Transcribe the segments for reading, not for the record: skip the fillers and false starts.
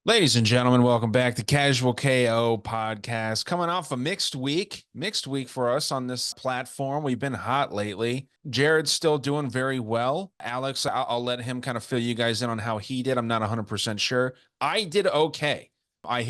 Ladies and gentlemen, welcome back to Casual KO podcast. Coming off a mixed week for us on this platform. We've been hot lately. Jared's still doing very well. Alex, I'll let him kind of fill you guys in on how he did. I'm not 100% sure. I did okay. I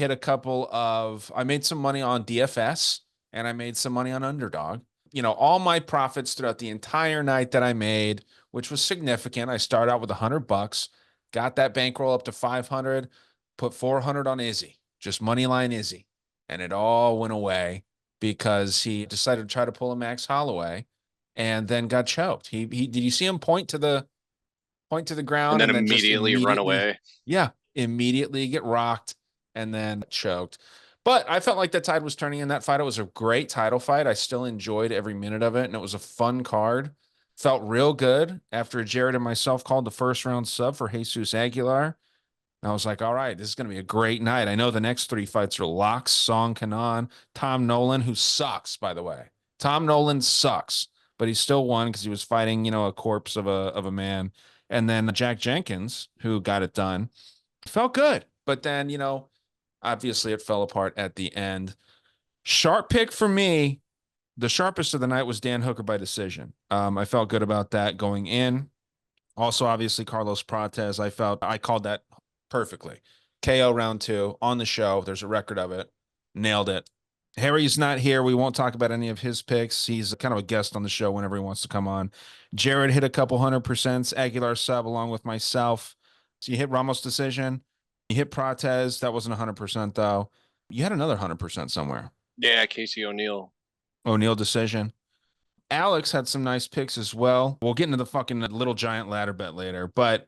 made some money on DFS and I made some money on Underdog. All my profits throughout the entire night that I made, which was significant. I started out with $100, got that bankroll up to 500. Put 400 on Izzy, just money line Izzy. And it all went away because he decided to try to pull a Max Holloway and then got choked. He did you see him point to the And ground then and then just immediately run away. yeah, immediately get rocked and then choked. But I felt like the tide was turning in that fight. It was a great title fight. I still enjoyed every minute of it, and it was a fun card. Felt real good after Jared and myself called the first round sub for Jesus Aguilar. And I was like, all right, this is going to be a great night. I know the next three fights are Locks, Song Kanan, Tom Nolan, who sucks, by the way. Tom Nolan sucks, but he still won because he was fighting, a corpse of a man. And then Jack Jenkins, who got it done. Felt good. But then, obviously it fell apart at the end. Sharp pick for me. The sharpest of the night was Dan Hooker by decision. I felt good about that going in. Also, obviously, Carlos Prates. I called that perfectly. KO round two on the show. There's a record of it. Nailed it. Harry's not here. We won't talk about any of his picks. He's kind of a guest on the show whenever he wants to come on. Jared hit a couple 100%. Aguilar sub along with myself. So you hit Ramos decision. You hit Prates. That wasn't 100% though. You had another 100% somewhere. Yeah, Casey O'Neill. O'Neill decision. Alex had some nice picks as well. We'll get into the fucking little giant ladder bet later, but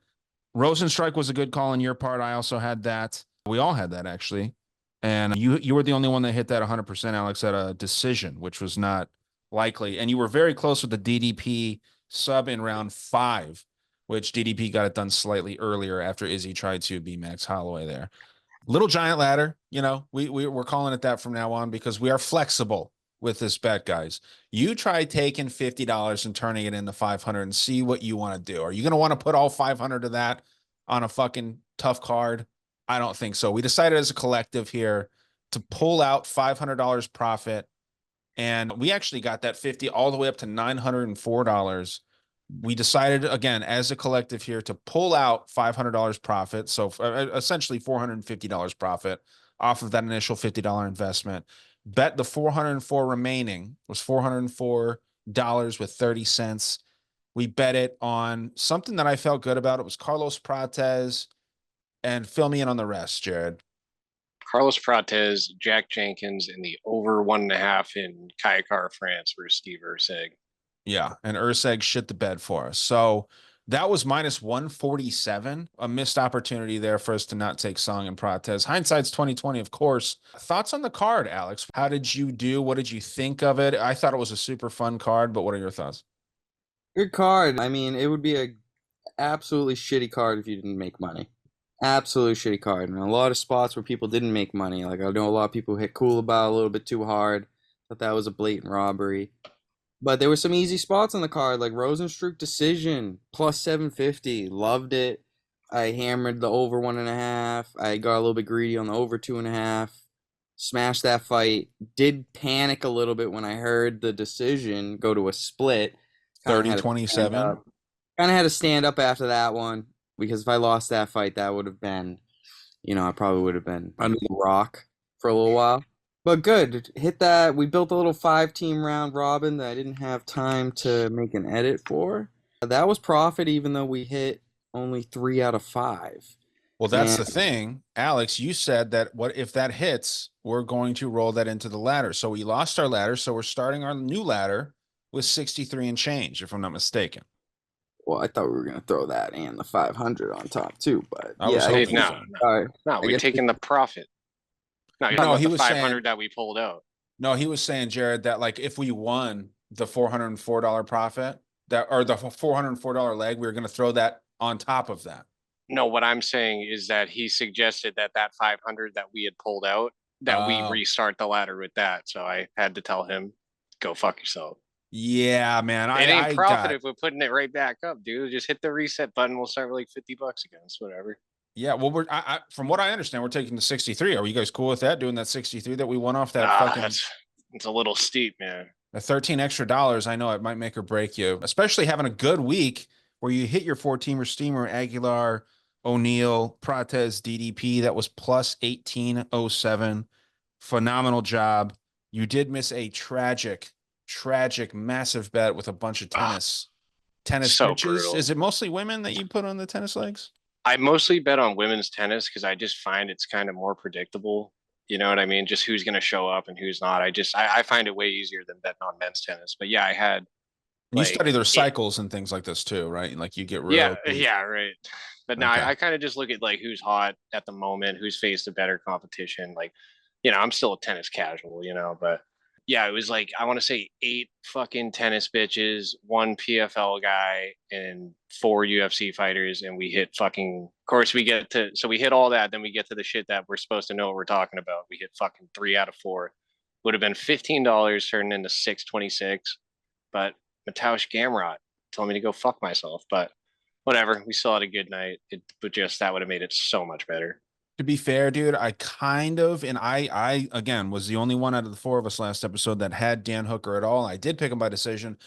Rosenstrike was a good call on your part. I also had that. We all had that actually. And you were the only one that hit that 100%, Alex, at a decision, which was not likely. And you were very close with the DDP sub in round 5, which DDP got it done slightly earlier after Izzy tried to be Max Holloway there. Little giant ladder, we're calling it that from now on because we are flexible with this bet, guys. You try taking $50 and turning it into 500 and see what you want to do. Are you going to want to put all 500 of that on a fucking tough card? I don't think so. We decided as a collective here to pull out $500 profit, and we actually got that 50 all the way up to $904. We decided again as a collective here to pull out $500 profit, so essentially $450 profit off of that initial $50 investment. Bet the 404 remaining was $404 with 30 cents. We bet it on something that I felt good about. It was Carlos Prates, and fill me in on the rest, Jared. Carlos Prates, Jack Jenkins, and the over 1.5 in Kayakar, France versus Steve Urseg. Yeah, and Urseg shit the bed for us. So that was minus 147. A missed opportunity there for us to not take Song and Prates. Hindsight's 2020, of course. Thoughts on the card, Alex? How did you do? What did you think of it? I thought it was a super fun card, but what are your thoughts? Good card. I mean, it would be a absolutely shitty card if you didn't make money. Absolutely shitty card. And a lot of spots where people didn't make money. Like I know a lot of people hit Cool about a little bit too hard. Thought that was a blatant robbery. But there were some easy spots on the card, like Rosenstruck decision, plus 750. Loved it. I hammered the over 1.5. I got a little bit greedy on the over 2.5. Smashed that fight. Did panic a little bit when I heard the decision go to a split. 30-27. Kind of had to stand up after that one because if I lost that fight, that would have been, I probably would have been under the rock for a little while. But good. Hit that. We built a little 5-team round robin that I didn't have time to make an edit for. That was profit even though we hit only 3 out of 5. Well, that's the thing. Alex, you said that what if that hits, we're going to roll that into the ladder. So we lost our ladder, so we're starting our new ladder with 63 and change, if I'm not mistaken. Well, I thought we were going to throw that and the 500 on top too, but We're taking the profit. No, you're talking about the 500 that we pulled out. No, he was saying, Jared, that like if we won the $404 profit or the $404 leg, we were going to throw that on top of that. No, what I'm saying is that he suggested that 500 that we had pulled out, that we restart the ladder with that. So I had to tell him, go fuck yourself. Yeah, man. It ain't profit if we're putting it right back up, dude. Just hit the reset button. We'll start with like $50 again. It's whatever. Yeah, well, from what I understand, we're taking the 63. Are you guys cool with that? Doing that 63 that we won off that fucking it's a little steep, man. the 13 extra dollars. I know it might make or break you, especially having a good week where you hit your 4-teamer steamer, Aguilar, O'Neal, Prates, DDP. That was plus 1807. Phenomenal job. You did miss a tragic, massive bet with a bunch of tennis So bitches. brutal. Is it mostly women that you put on the tennis legs? I mostly bet on women's tennis because I just find it's kind of more predictable. You know what I mean? Just who's going to show up and who's not. I find it way easier than betting on men's tennis. But yeah, I had You study their it, cycles and things like this too, right? Like you get yeah, real deep. yeah, right. But now Okay. I kind of just look at like who's hot at the moment, who's faced a better competition. Like, you know, I'm still a tennis casual, you know, but yeah, it was like I want to say 8 fucking tennis bitches, 1 PFL guy, and 4 UFC fighters, and we hit fucking. Of course, we hit all that, then we get to the shit that we're supposed to know what we're talking about. We hit fucking 3 out of 4. Would have been $15 turned into $6.26, but Mateusz Gamrot told me to go fuck myself. But whatever, we still had a good night. That would have made it so much better. To be fair, dude, I kind of, and I again was the only one out of the 4 of us last episode that had Dan Hooker at all. I did pick him by decision.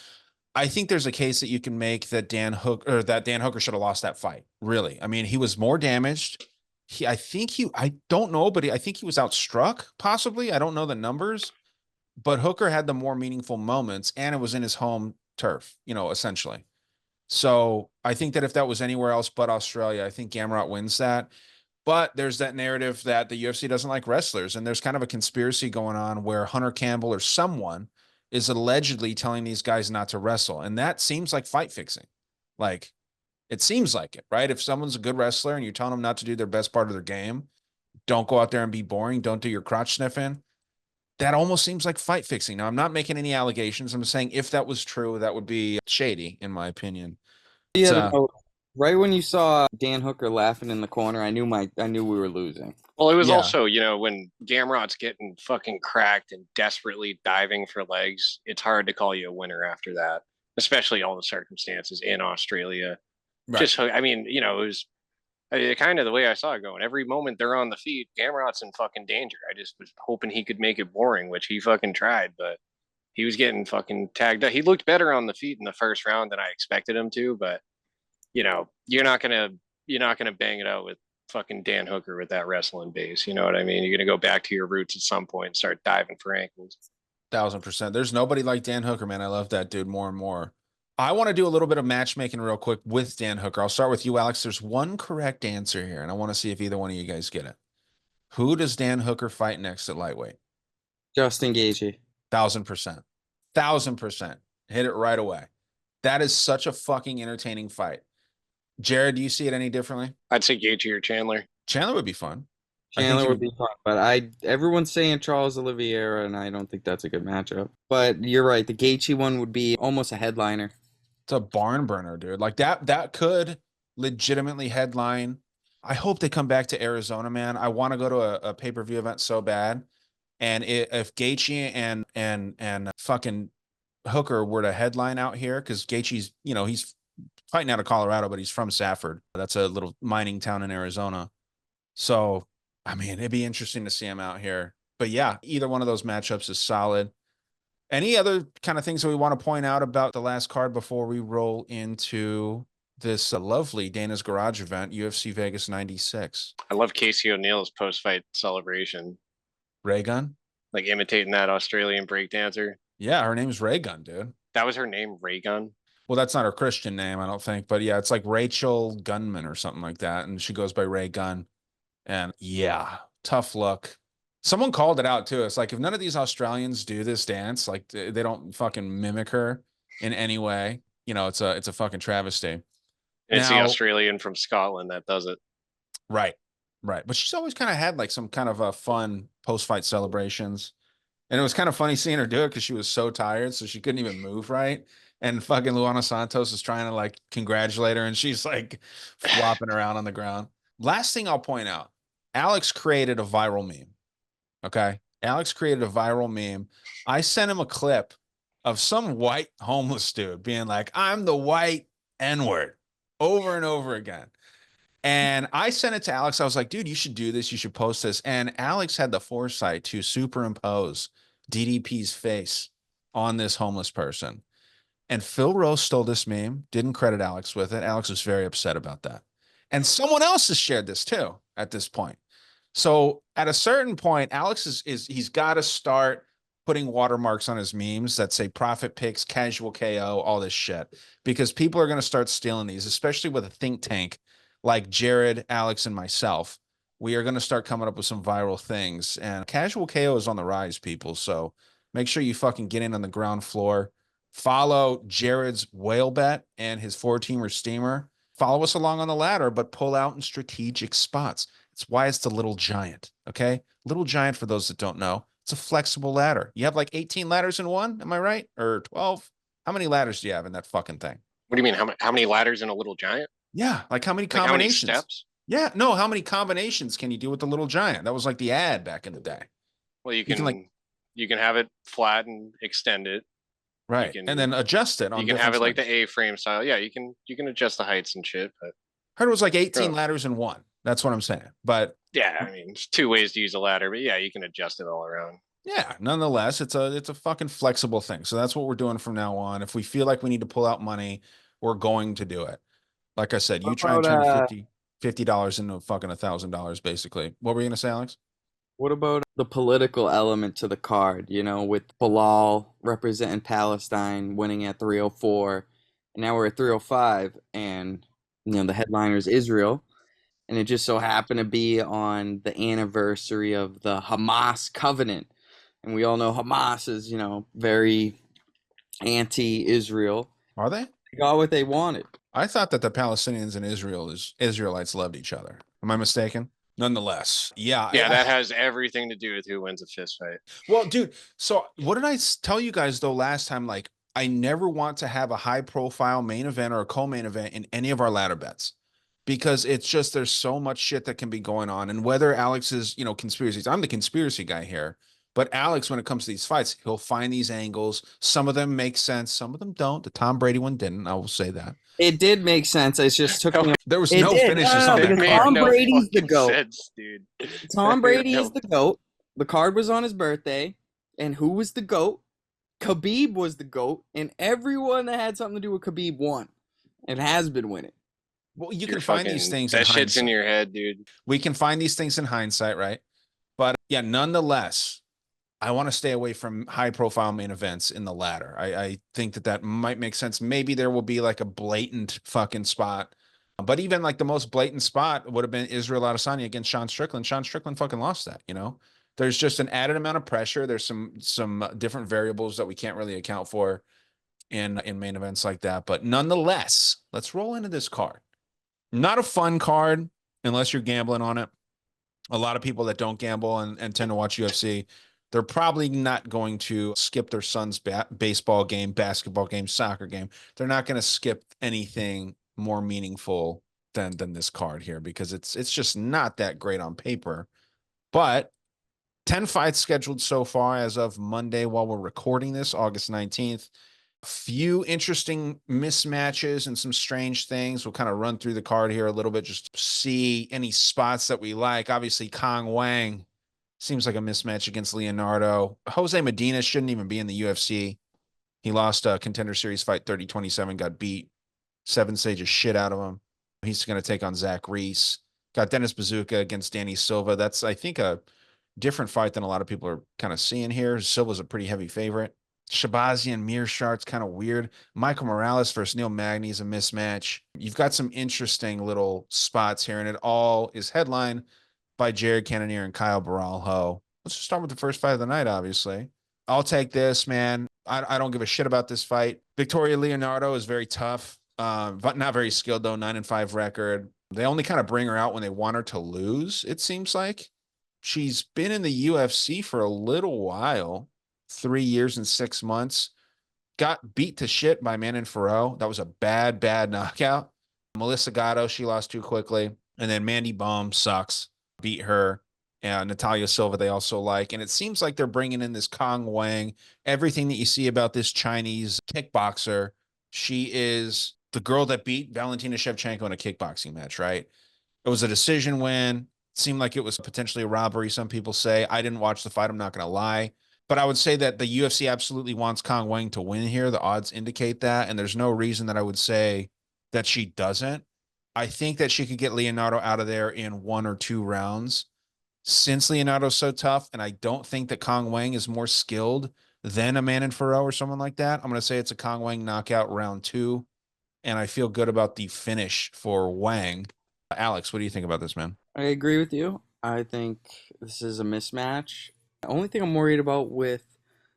I think there's a case that you can make that Dan Hooker should have lost that fight. Really, I mean, he was more damaged. I don't know, but I think he was outstruck. Possibly, I don't know the numbers, but Hooker had the more meaningful moments, and it was in his home turf. You know, essentially. So I think that if that was anywhere else but Australia, I think Gamrot wins that. But there's that narrative that the UFC doesn't like wrestlers, and there's kind of a conspiracy going on where Hunter Campbell or someone is allegedly telling these guys not to wrestle. And that seems like fight fixing. Like, it seems like it, right? If someone's a good wrestler and you're telling them not to do their best part of their game, don't go out there and be boring, don't do your crotch sniffing. That almost seems like fight fixing. Now, I'm not making any allegations. I'm saying if that was true, that would be shady, in my opinion. Yeah, right when you saw Dan Hooker laughing in the corner, I knew we were losing. Well, it was also, you know, when Gamrot's getting fucking cracked and desperately diving for legs, it's hard to call you a winner after that, especially all the circumstances in Australia. Right. I mean, you know, it was kind of the way I saw it going. Every moment they're on the feet, Gamrot's in fucking danger. I just was hoping he could make it boring, which he fucking tried, but he was getting fucking tagged up. He looked better on the feet in the first round than I expected him to, but you know, you're not gonna bang it out with fucking Dan Hooker with that wrestling base. You know what I mean? You're gonna go back to your roots at some point and start diving for ankles. 1000%. There's nobody like Dan Hooker, man. I love that dude more and more. I want to do a little bit of matchmaking real quick with Dan Hooker. I'll start with you, Alex. There's one correct answer here, and I want to see if either one of you guys get it. Who does Dan Hooker fight next at lightweight? Justin Gaethje. 1000%. 1000%. Hit it right away. That is such a fucking entertaining fight. Jared, do you see it any differently? I'd say Gaethje or Chandler. Chandler would be fun. Chandler would be fun, but everyone's saying Charles Oliveira, and I don't think that's a good matchup. But you're right, the Gaethje one would be almost a headliner. It's a barn burner, dude. Like that could legitimately headline. I hope they come back to Arizona, man. I want to go to a pay-per-view event so bad. And if Gaethje and fucking Hooker were to headline out here, because Gaethje's, you know, he's fighting out of Colorado, but he's from Safford. That's a little mining town in Arizona. So, I mean, it'd be interesting to see him out here. But yeah, either one of those matchups is solid. Any other kind of things that we want to point out about the last card before we roll into this lovely Dana's Garage event, UFC Vegas 96? I love Casey O'Neill's post-fight celebration. Ray Gun? Like imitating that Australian breakdancer. Yeah, her name's Ray Gun, dude. That was her name, Ray Gun? Well, that's not her Christian name, I don't think. But yeah, it's like Rachel Gunman or something like that. And she goes by Ray Gun. And yeah, tough look. Someone called it out too. It's like, if none of these Australians do this dance, like they don't fucking mimic her in any way, you know, it's a fucking travesty. It's the Australian from Scotland that does it. Right. Right. But she's always kind of had like some kind of a fun post-fight celebrations. And it was kind of funny seeing her do it because she was so tired, so she couldn't even move right. And fucking Luana Santos is trying to like congratulate her, and she's like flopping around on the ground. Last thing I'll point out, Alex created a viral meme. Okay. Alex created a viral meme. I sent him a clip of some white homeless dude being like, I'm the white N-word over and over again. And I sent it to Alex. I was like, dude, you should do this. You should post this. And Alex had the foresight to superimpose DDP's face on this homeless person. And Phil Rose stole this meme, didn't credit Alex with it. Alex was very upset about that. And someone else has shared this too at this point. So at a certain point, Alex is he's got to start putting watermarks on his memes that say profit picks, casual KO, all this shit, because people are going to start stealing these, especially with a think tank like Jared, Alex, and myself. We are going to start coming up with some viral things, and casual KO is on the rise, people. So make sure you fucking get in on the ground floor. Follow Jared's whale bet and his 4-teamer steamer. Follow us along on the ladder, but pull out in strategic spots. It's why it's the Little Giant, okay? Little Giant, for those that don't know, it's a flexible ladder. You have like 18 ladders in one, am I right? Or 12? How many ladders do you have in that fucking thing? What do you mean? How many ladders in a Little Giant? Yeah, like how many Like combinations? how many steps? Yeah, no, how many combinations can you do with the Little Giant? That was like the ad back in the day. Well, you can have it flat and extend it. Right. And then adjust it on you can have it like things. the A-frame style. Yeah, you can adjust the heights and shit, but heard it was like 18 ladders in one. That's what I'm saying. But yeah, I mean, there's 2 ways to use a ladder, but yeah, you can adjust it all around. yeah, nonetheless, it's a fucking flexible thing. So that's what we're doing from now on. If we feel like we need to pull out money, we're going to do it. Like I said, you try and turn $50 into fucking $1,000, basically. What were you gonna say, Alex? What about the political element to the card, you know, with Bilal representing Palestine, winning at 304, and now we're at 305, and, you know, the headliner is Israel, and it just so happened to be on the anniversary of the Hamas covenant, and we all know Hamas is, you know, very anti-Israel. Are they? They got what they wanted. I thought that the Palestinians and Israelites loved each other. Am I mistaken? Nonetheless, yeah. That has everything to do with who wins a fist fight. Well, dude, so what did I tell you guys though last time? Like, I never want to have a high-profile main event or a co-main event in any of our ladder bets, because it's just there's so much shit that can be going on. And whether Alex is, you know, conspiracies, I'm the conspiracy guy here. But Alex, when it comes to these fights, he'll find these angles. Some of them make sense, some of them don't. The Tom Brady one didn't. I will say that. It did make sense. It just took me. There was no finishes on that card. Tom Brady's the GOAT. Sense, dude. Tom Brady is the GOAT. The card was on his birthday. And who was the GOAT? Khabib was the GOAT. And everyone that had something to do with Khabib won. And has been winning. Well, you can find these things. That shit's in your head, dude. We can find these things in hindsight, right? But yeah, nonetheless, I want to stay away from high-profile main events in the ladder. I think that might make sense. Maybe there will be like a blatant fucking spot. But even like the most blatant spot would have been Israel Adesanya against Sean Strickland. Sean Strickland fucking lost that, you know? There's just an added amount of pressure. There's some different variables that we can't really account for in main events like that. But nonetheless, let's roll into this card. Not a fun card unless you're gambling on it. A lot of people that don't gamble and tend to watch UFC, they're probably not going to skip their son's baseball game, basketball game, soccer game. They're not going to skip anything more meaningful than this card here, because it's just not that great on paper. But 10 fights scheduled so far as of Monday while we're recording this, August 19th. A few interesting mismatches and some strange things. We'll kind of run through the card here a little bit, just to see any spots that we like. Obviously, Wang seems like a mismatch against Leonardo. Jose Medina shouldn't even be in the UFC. He lost a Contender Series fight 30-27, got beat. 7 stages shit out of him. He's going to take on Reese. Got Dennis Buzukja against Danny Silva. That's, I think, a different fight than a lot of people are kind of seeing here. Silva's a pretty heavy favorite. Shahbazyan, Meershaert's kind of weird. Michael Morales versus Neil Magny is a mismatch. You've got some interesting little spots here, and it all is headlined by Jared Cannonier and Kyle Borralho. Let's just start with the first fight of the night, obviously. I'll take this, man. I don't give a shit about this fight. Victoria Leonardo is very tough, but not very skilled, though. 9-5 record. They only kind of bring her out when they want her to lose, it seems like. She's been in the UFC for a little while, 3 years and 6 months. Got beat to shit by Manon Farrow. That was a bad knockout. Melissa Gatto, she lost too quickly. And then Mandy Baum sucks. Beat her. And Natalia Silva, they also like. And it seems like they're bringing in this Wang. Everything that you see about this Chinese kickboxer, she is the girl that beat Valentina Shevchenko in a kickboxing match, right? It was a decision win. Seemed like it was potentially a robbery. Some people say. I didn't watch the fight. I'm not going to lie. But I would say that the UFC absolutely wants Kang Wang to win here. The odds indicate that. And there's no reason that I would say that she doesn't. I think that she could get Leonardo out of there in 1 or 2 rounds since Leonardo's so tough. And I don't think that Kang Wang is more skilled than a Manon Farrell or someone like that. I'm going to say it's a Kang Wang knockout round 2. And I feel good about the finish for Wang. Alex, what do you think about this, man? I agree with you. I think this is a mismatch. The only thing I'm worried about with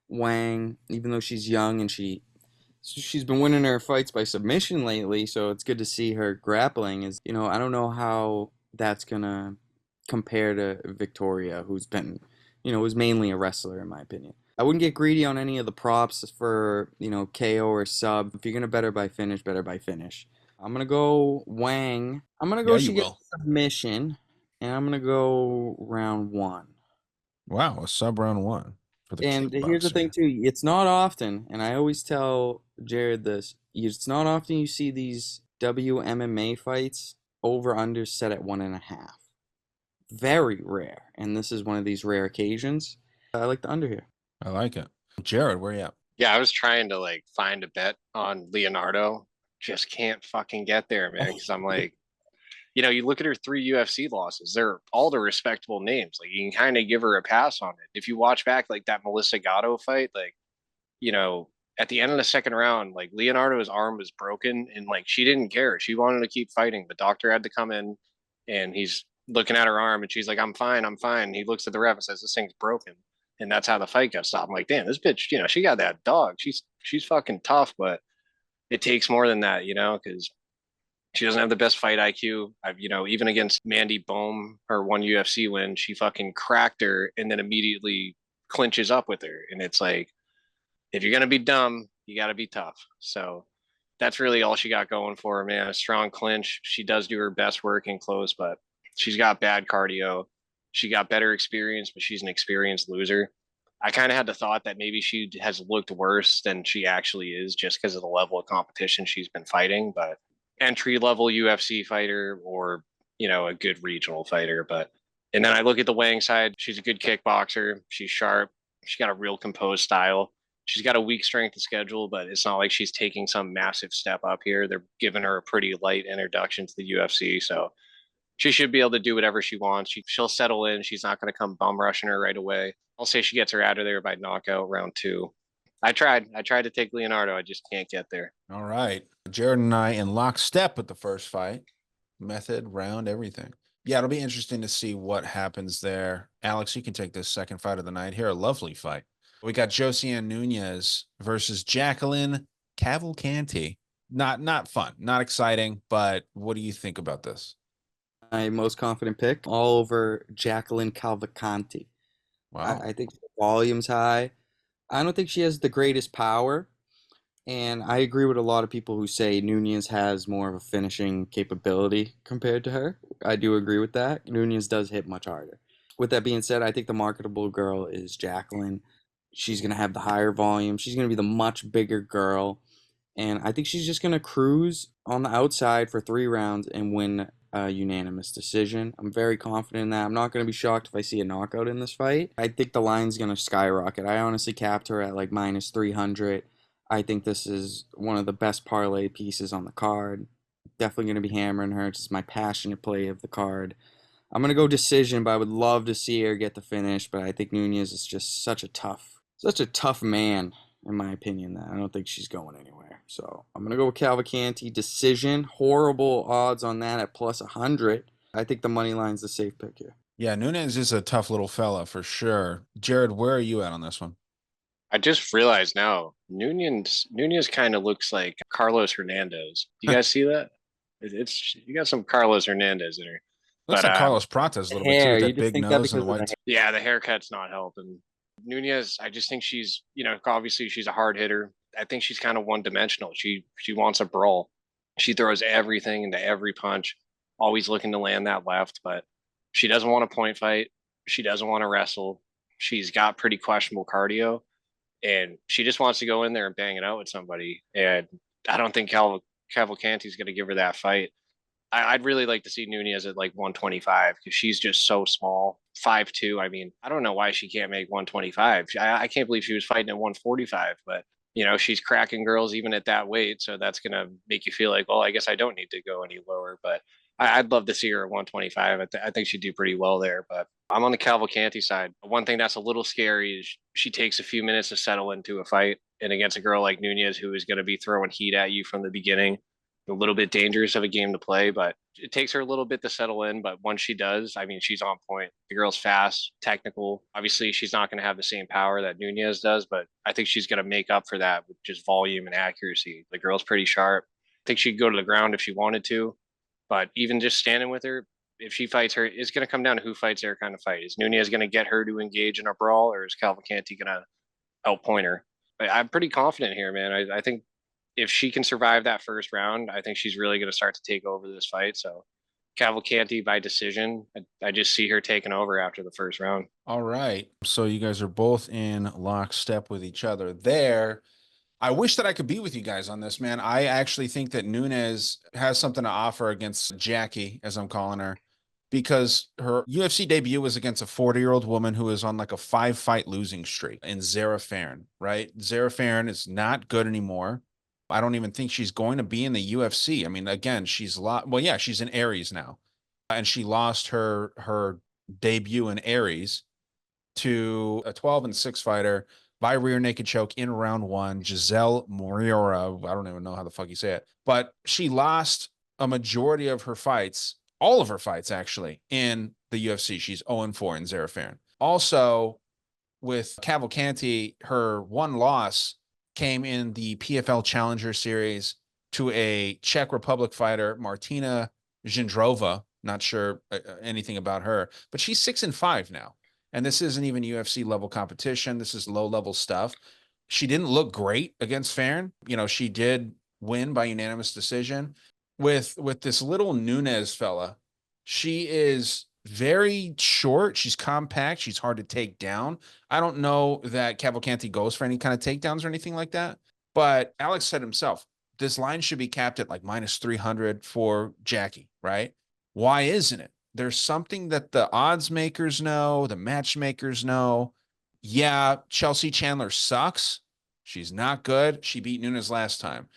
Wang, even though she's young and she's been winning her fights by submission lately, so it's good to see her grappling, is, I don't know how that's gonna compare to Victoria, who's been, who's mainly a wrestler in my opinion. I wouldn't get greedy on any of the props for, KO or sub. If you're gonna bet her by finish, bet her by finish. I'm gonna go Wang. I'm gonna go she gets submission, and I'm gonna go round 1. Wow, a sub round 1 for the And kickboxer. here's the thing too, it's not often, and I always tell Jared this, it's not often you see these WMMA fights over under set at 1.5. Very rare, and this is one of these rare occasions. I like the under here. I like it. Jared, where you at? Yeah, I was trying to like find a bet on Leonardo. Just can't fucking get there, man. Because I'm like, you look at her 3 UFC losses, they're all the respectable names. Like, you can kind of give her a pass on it. If you watch back like that Melissa Gatto fight, like, at the end of the second round, like Leonardo's arm was broken and like she didn't care. She wanted to keep fighting. The doctor had to come in and he's looking at her arm and she's like, I'm fine, I'm fine. And he looks at the ref and says, this thing's broken. And that's how the fight got stopped. I'm like, damn, this bitch, she got that dog. She's fucking tough, but it takes more than that, because she doesn't have the best fight IQ. Even against Mandy Bohm, her one UFC win, she fucking cracked her and then immediately clinches up with her. And it's like, if you're going to be dumb, you got to be tough. So that's really all she got going for her, man. A strong clinch. She does do her best work in close, but she's got bad cardio. She got better experience, but she's an experienced loser. I kind of had the thought that maybe she has looked worse than she actually is just because of the level of competition she's been fighting. But entry level UFC fighter or, a good regional fighter. And then I look at the Wang side. She's a good kickboxer. She's sharp. She's got a real composed style. She's got a weak strength of schedule, but it's not like she's taking some massive step up here. They're giving her a pretty light introduction to the UFC. So she should be able to do whatever she wants. She'll settle in. She's not going to come bum rushing her right away. I'll say she gets her out of there by knockout round 2. I tried to take Leonardo. I just can't get there. All right. Jared and I in lockstep with the first fight. Method, round, everything. Yeah, it'll be interesting to see what happens there. Alex, you can take this second fight of the night here. A lovely fight. We got Josiane Nunes versus Jacqueline Cavalcanti. Not fun, not exciting, but what do you think about this? My most confident pick, all over Jacqueline Calvalcanti. Wow. I think the volume's high. I don't think she has the greatest power. And I agree with a lot of people who say Nunes has more of a finishing capability compared to her. I do agree with that. Nunes does hit much harder. With that being said, I think the marketable girl is Jacqueline. She's going to have the higher volume. She's going to be the much bigger girl. And I think she's just going to cruise on the outside for 3 rounds and win a unanimous decision. I'm very confident in that. I'm not going to be shocked if I see a knockout in this fight. I think the line's going to skyrocket. I honestly capped her at like minus 300. I think this is one of the best parlay pieces on the card. Definitely going to be hammering her. It's just my passionate play of the card. I'm going to go decision, but I would love to see her get the finish. But I think Nunes is just such a tough man, in my opinion, that I don't think she's going anywhere. So I'm going to go with Cavalcanti decision. Horrible odds on that at plus 100. I think the money line's the safe pick here. Yeah, Nunes is a tough little fella for sure. Jared, where are you at on this one? I just realized now, Nunes kind of looks like Carlos Hernandez. Do you guys see that? It's you got some Carlos Hernandez in her. Looks like Carlos Pratas a little bit too, with that big nose and the white. Yeah, the haircut's not helping. Nunes, I just think she's, obviously she's a hard hitter. I think she's kind of one-dimensional. She wants a brawl. She throws everything into every punch, always looking to land that left, but she doesn't want a point fight. She doesn't want to wrestle. She's got pretty questionable cardio, and she just wants to go in there and bang it out with somebody. And I don't think Cavalcanti's going to give her that fight. I'd really like to see Nunes at like 125 because she's just so small. 5'2". I mean, I don't know why she can't make 125. I can't believe she was fighting at 145, but she's cracking girls even at that weight. So that's going to make you feel like, well, I guess I don't need to go any lower. But I'd love to see her at 125. I think she'd do pretty well there. But I'm on the Calvalcanti side. One thing that's a little scary is she takes a few minutes to settle into a fight. And against a girl like Nunes, who is going to be throwing heat at you from the beginning, a little bit dangerous of a game to play, but it takes her a little bit to settle in. But once she does, I mean, she's on point. The girl's fast, technical. Obviously, she's not going to have the same power that Nunes does, but I think she's going to make up for that with just volume and accuracy. The girl's pretty sharp. I think she'd go to the ground if she wanted to, but even just standing with her, if she fights her, it's going to come down to who fights her kind of fight. Is Nunes going to get her to engage in a brawl, or is Calvalcanti going to outpoint her? I'm pretty confident here, man. I think if she can survive that first round, I think she's really going to start to take over this fight. So Cavalcanti by decision. I just see her taking over after the first round. All right. So you guys are both in lockstep with each other there. I wish that I could be with you guys on this, man. I actually think that Nunes has something to offer against Jackie, as I'm calling her, because her UFC debut was against a 40-year-old woman who is on like a 5-fight losing streak in Zara Farron, right? Zara Farron is not good anymore. I don't even think she's going to be in the UFC. I mean, again, she's she's in Aries now. And she lost her debut in Aries to a 12-6 fighter by rear naked choke in round 1, Giselle Moriora. I don't even know how the fuck you say it. But she lost a majority of her fights, all of her fights actually, in the UFC. She's 0-4 in Zara Farron. Also, with Cavalcanti, her one loss came in the PFL Challenger Series to a Czech Republic fighter, Martina Jindrova. Not sure anything about her, but she's 6-5 now. And this isn't even UFC level competition. This is low level stuff. She didn't look great against Farron. She did win by unanimous decision. With this little Nunes fella, she is very short. She's compact. She's hard to take down. I don't know that Cavalcanti goes for any kind of takedowns or anything like that. But Alex said himself, this line should be capped at like minus 300 for Jackie, right? Why isn't it? There's something that the odds makers know, the matchmakers know. Yeah, Chelsea Chandler sucks. She's not good. She beat Nunes last time.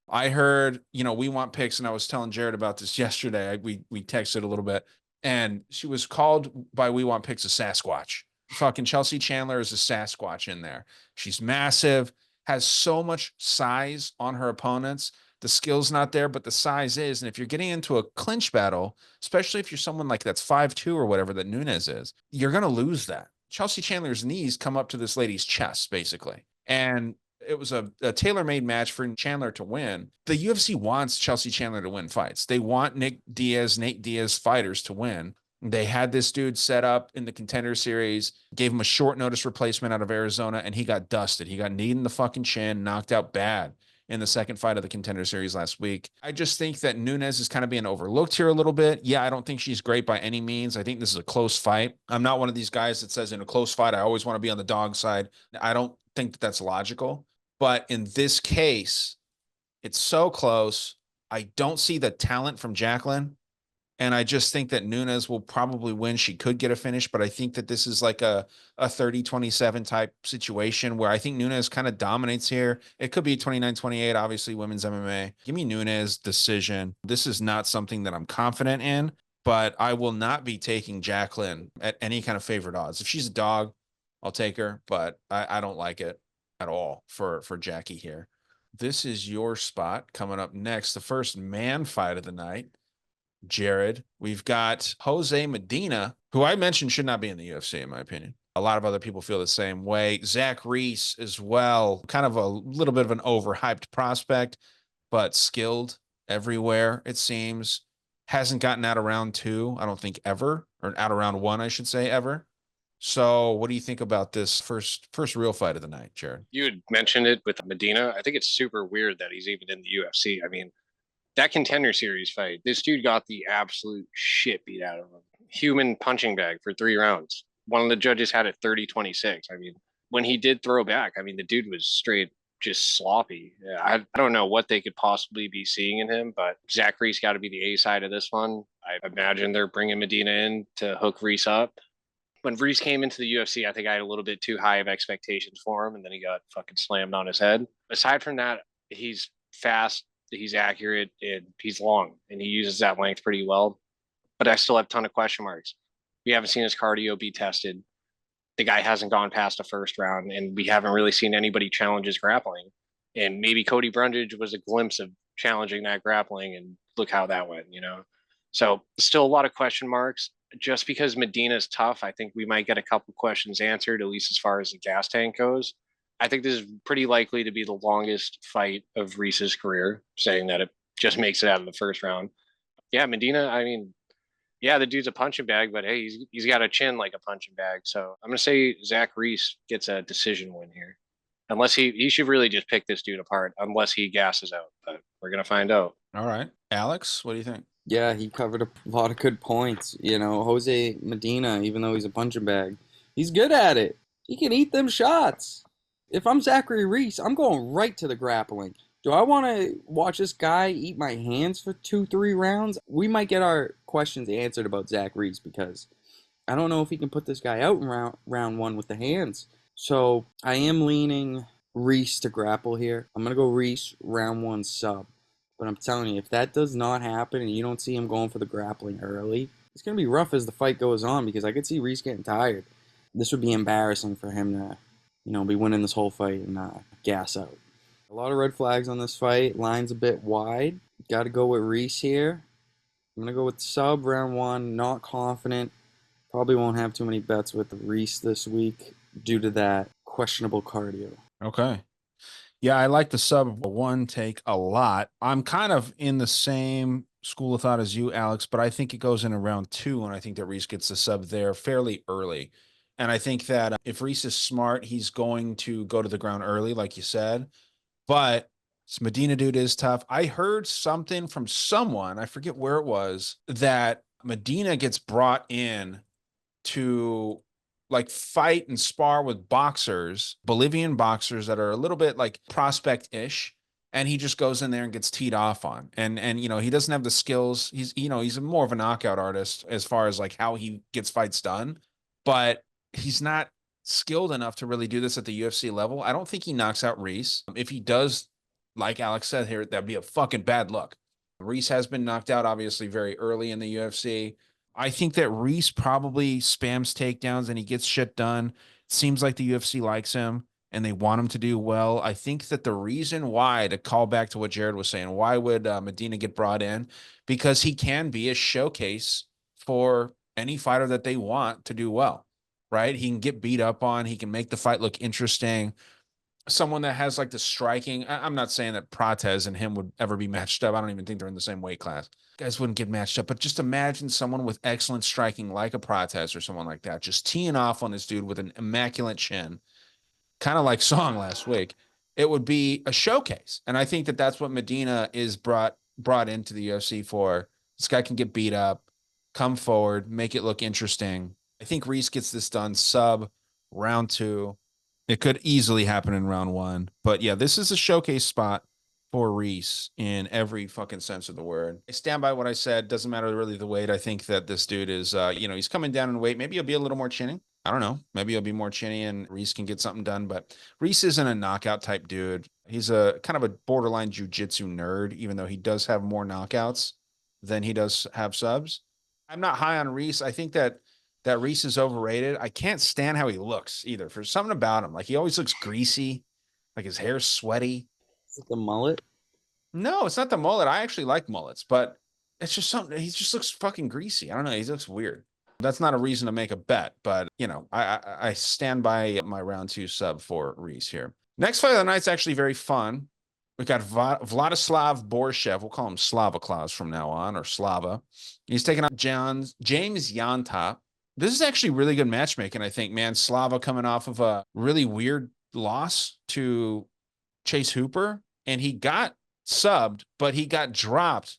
I heard, we want picks, and I was telling Jared about this yesterday. We texted a little bit, and she was called by We Want Picks a Sasquatch. Fucking Chelsea Chandler is a Sasquatch in there. She's massive, has so much size on her opponents. The skill's not there, but the size is. And if you're getting into a clinch battle, especially if you're someone like that's 5'2" or whatever that Nunes is, you're going to lose that. Chelsea Chandler's knees come up to this lady's chest, basically. And it was a tailor-made match for Chandler to win. The UFC wants Chelsea Chandler to win fights. They want Nate Diaz fighters to win. They had this dude set up in the Contender Series, gave him a short notice replacement out of Arizona, and he got dusted. He got kneed in the fucking chin, knocked out bad in the second fight of the Contender Series last week. I just think that Nunes is kind of being overlooked here a little bit. Yeah, I don't think she's great by any means. I think this is a close fight. I'm not one of these guys that says in a close fight, I always want to be on the dog side. I don't think that that's logical. But in this case, it's so close. I don't see the talent from Jacqueline. And I just think that Nunes will probably win. She could get a finish, but I think that this is like a 30-27 type situation where I think Nunes kind of dominates here. It could be 29-28, obviously women's MMA. Give me Nunes decision. This is not something that I'm confident in, but I will not be taking Jacqueline at any kind of favorite odds. If she's a dog, I'll take her, but I don't like it at all for Jackie here. This is your spot coming up next. The first man fight of the night. Jared, we've got Jose Medina, who I mentioned should not be in the UFC, in my opinion. A lot of other people feel the same way. Zach Reese as well, kind of a little bit of an overhyped prospect, but skilled everywhere, it seems. Hasn't gotten out of round 2, I don't think ever, or out of round 1, I should say, ever. So what do you think about this first real fight of the night, Jared? You had mentioned it with Medina. I think it's super weird that he's even in the UFC. I mean, that Contender Series fight, this dude got the absolute shit beat out of him. Human punching bag for 3 rounds. One of the judges had it 30-26. I mean, when he did throw back, I mean, the dude was straight just sloppy. I don't know what they could possibly be seeing in him, but Zach Reese got to be the A side of this one. I imagine they're bringing Medina in to hook Reese up. When Reese came into the UFC, I think I had a little bit too high of expectations for him, and then he got fucking slammed on his head. Aside from that, he's fast, he's accurate, and he's long, and he uses that length pretty well. But I still have a ton of question marks. We haven't seen his cardio be tested. The guy hasn't gone past the first round, and we haven't really seen anybody challenge his grappling. And maybe Cody Brundage was a glimpse of challenging that grappling, and look how that went, you know? So still a lot of question marks. Just because Medina's tough, I think we might get a couple questions answered, at least as far as the gas tank goes. I think this is pretty likely to be the longest fight of Reese's career, saying that it just makes it out of the first round. Yeah, Medina, I mean, yeah, the dude's a punching bag, but hey, he's got a chin like a punching bag. So I'm going to say Zach Reese gets a decision win here. Unless he should really just pick this dude apart, unless he gasses out. But we're going to find out. All right. Alex, what do you think? Yeah, he covered a lot of good points. You know, Jose Medina, even though he's a punching bag, he's good at it. He can eat them shots. If I'm Zachary Reese, I'm going right to the grappling. Do I want to watch this guy eat my hands for 2-3 rounds? We might get our questions answered about Zach Reese because I don't know if he can put this guy out in round one with the hands. So I am leaning Reese to grapple here. I'm going to go Reese round one sub. But I'm telling you, if that does not happen and you don't see him going for the grappling early, it's going to be rough as the fight goes on because I could see Reese getting tired. This would be embarrassing for him to, be winning this whole fight and gas out. A lot of red flags on this fight. Line's a bit wide. Got to go with Reese here. I'm going to go with sub round one. Not confident. Probably won't have too many bets with Reese this week due to that questionable cardio. Okay. Yeah, I like the sub one take a lot. I'm kind of in the same school of thought as you, Alex, but I think it goes in round two, and I think that Reese gets the sub there fairly early. And I think that if Reese is smart, he's going to go to the ground early, like you said. But this Medina dude is tough. I heard something from someone, I forget where it was, that Medina gets brought in to like fight and spar with boxers, Bolivian boxers that are a little bit like prospect-ish. And he just goes in there and gets teed off on. And he doesn't have the skills. He's more of a knockout artist as far as like how he gets fights done. But he's not skilled enough to really do this at the UFC level. I don't think he knocks out Reese. If he does, like Alex said here, that'd be a fucking bad look. Reese has been knocked out, obviously, very early in the UFC. I think that Reese probably spams takedowns and he gets shit done. It seems like the UFC likes him and they want him to do well. I think that the reason why, to call back to what Jared was saying, why would Medina get brought in? Because he can be a showcase for any fighter that they want to do well, right? He can get beat up on. He can make the fight look interesting. Someone that has like the striking. I'm not saying that Prates and him would ever be matched up. I don't even think they're in the same weight class. Guys wouldn't get matched up, but just imagine someone with excellent striking like a Prates or someone like that, just teeing off on this dude with an immaculate chin, kind of like Song last week. It would be a showcase. And I think that that's what Medina is brought into the UFC for. This guy can get beat up, come forward, make it look interesting. I think Reese gets this done sub round two. It could easily happen in round one. But yeah, this is a showcase spot for Reese in every fucking sense of the word. I stand by what I said. Doesn't matter really the weight. I think that this dude is, he's coming down in weight. Maybe he'll be a little more chinny. I don't know. Maybe he'll be more chinny and Reese can get something done. But Reese isn't a knockout type dude. He's a kind of a borderline jiu-jitsu nerd, even though he does have more knockouts than he does have subs. I'm not high on Reese. I think that Reese is overrated. I can't stand how he looks either. For something about him, like he always looks greasy, like his hair's sweaty. Is it the mullet? No, it's not the mullet. I actually like mullets, but it's just something. He just looks fucking greasy. I don't know. He looks weird. That's not a reason to make a bet, but I stand by my round two sub for Reese here. Next fight of the night's actually very fun. We got Vladislav Borshchev. We'll call him Slava Klaus from now on, or Slava. He's taking on James Llontop. This is actually really good matchmaking, I think, man. Slava coming off of a really weird loss to Chase Hooper, and he got subbed, but he got dropped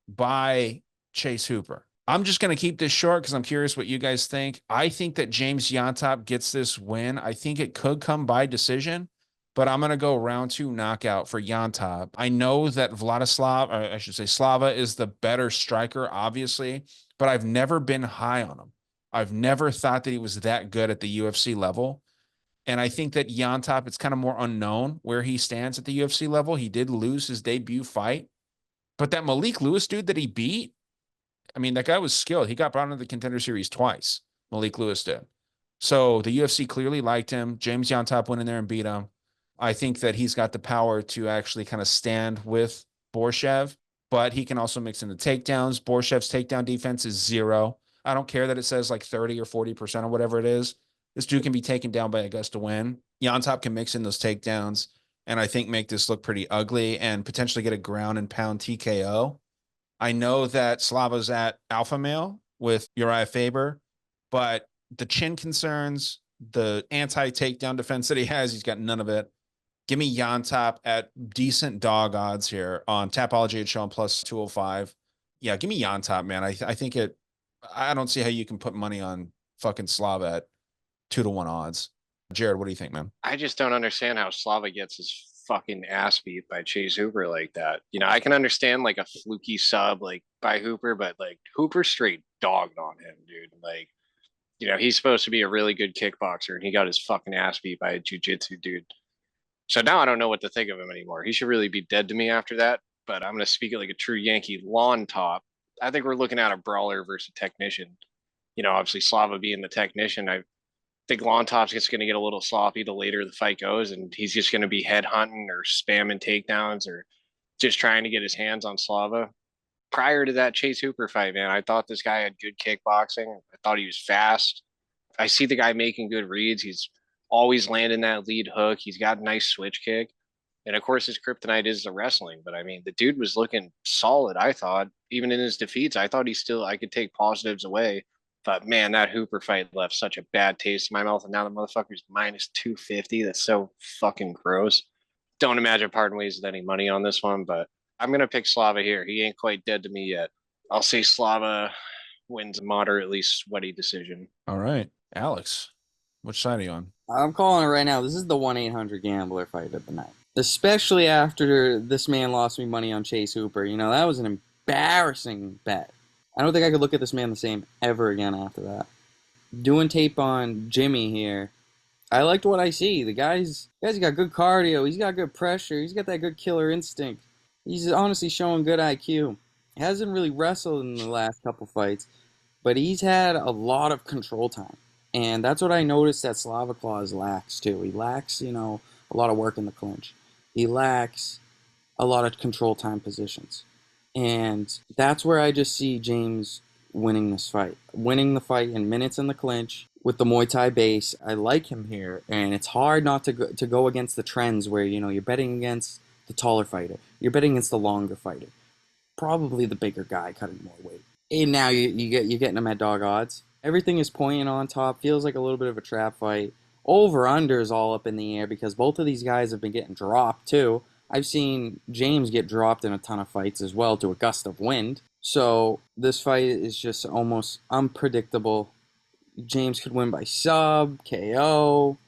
by Chase Hooper. I'm just going to keep this short because I'm curious what you guys think. I think that James Llontop gets this win. I think it could come by decision. but I'm going to go round 2 knockout for Llontop. I know that Vladislav, or I should say Slava, is the better striker, obviously, but I've never been high on him. I've never thought that he was that good at the UFC level. And I think that Llontop, it's kind of more unknown where he stands at the UFC level. He did lose his debut fight, but that Malik Lewis dude that he beat, I mean, that guy was skilled. He got brought into the Contender Series twice. Malik Lewis did. So the UFC clearly liked him. James Llontop went in there and beat him. I think that he's got the power to actually kind of stand with Borshchev, but he can also mix in the takedowns. Borshchev's takedown defense is 0. I don't care that it says like 30 or 40% or whatever it is. This dude can be taken down by a gust of wind. Llontop can mix in those takedowns and I think make this look pretty ugly and potentially get a ground and pound TKO. I know that Slava's at alpha male with Uriah Faber, but the chin concerns, the anti-takedown defense that he has, he's got none of it. Give me Llontop at decent dog odds here on Tapology. It's showing plus 205. Yeah, give me Llontop, man. I think I don't see how you can put money on fucking Slava at 2-1 odds. Jared, what do you think, man? I just don't understand how Slava gets his fucking ass beat by Chase Hooper like that. You know, I can understand like a fluky sub like by Hooper, but like Hooper straight dogged on him, dude. Like, you know, he's supposed to be a really good kickboxer and he got his fucking ass beat by a jiu-jitsu dude. So now I don't know what to think of him anymore. He should really be dead to me after that, but I'm going to speak it like a true Yankee. Llontop. I think we're looking at a brawler versus a technician. You know, obviously Slava being the technician, I think Llontop's just going to get a little sloppy the later the fight goes, and he's just going to be headhunting or spamming takedowns or just trying to get his hands on Slava. Prior to that Chase Hooper fight, man, I thought this guy had good kickboxing. I thought he was fast. I see the guy making good reads. He's always landing that lead hook. He's got a nice switch kick. And of course, his kryptonite is the wrestling. But I mean, the dude was looking solid, I thought. Even in his defeats, I thought I could take positives away. But man, that Hooper fight left such a bad taste in my mouth. And now the motherfucker's minus 250. That's so fucking gross. Don't imagine parting ways with any money on this one, but I'm going to pick Slava here. He ain't quite dead to me yet. I'll say Slava wins a moderately sweaty decision. All right. Alex, which side are you on? I'm calling it right now. This is the 1-800 gambler fight of the night. Especially after this man lost me money on Chase Hooper. You know, that was an embarrassing bet. I don't think I could look at this man the same ever again after that. Doing tape on Jimmy here, I liked what I see. The guy's got good cardio. He's got good pressure. He's got that good killer instinct. He's honestly showing good IQ. He hasn't really wrestled in the last couple fights, but he's had a lot of control time. And that's what I noticed that Slava Claus lacks, too. He lacks, you know, a lot of work in the clinch. He lacks a lot of control time positions. And that's where I just see James winning this fight. Winning the fight in minutes in the clinch with the Muay Thai base. I like him here. And it's hard not to go against the trends where, you know, you're betting against the taller fighter. You're betting against the longer fighter. Probably the bigger guy cutting more weight. And now you're getting him at dog odds. Everything is pointing on top. Feels like a little bit of a trap fight. Over-under is all up in the air because both of these guys have been getting dropped too. I've seen James get dropped in a ton of fights as well to a gust of wind. So this fight is just almost unpredictable. James could win by sub, KO.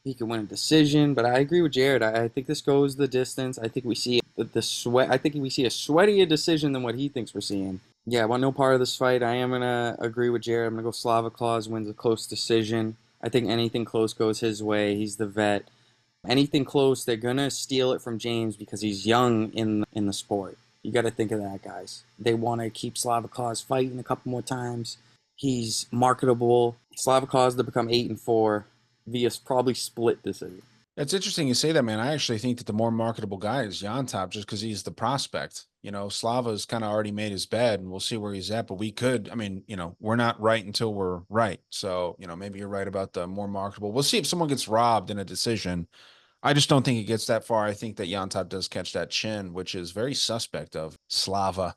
He could win a decision. But I agree with Jared. I think this goes the distance. I think we see the sweat. I think we see a sweatier decision than what he thinks we're seeing. Yeah, I want no part of this fight. I am going to agree with Jared. I'm going to go Slava Claus wins a close decision. I think anything close goes his way. He's the vet. Anything close, they're going to steal it from James because he's young in the sport. You got to think of that, guys. They want to keep Slava Claus fighting a couple more times. He's marketable. Slava Claus to become 8-4 via probably split decision. It's interesting you say that, man. I actually think that the more marketable guy is Llontop just because he's the prospect. You know, Slava's kind of already made his bed and we'll see where he's at. But we could, I mean, you know, we're not right until we're right. So, you know, maybe you're right about the more marketable. We'll see if someone gets robbed in a decision. I just don't think it gets that far. I think that Llontop does catch that chin, which is very suspect of Slava.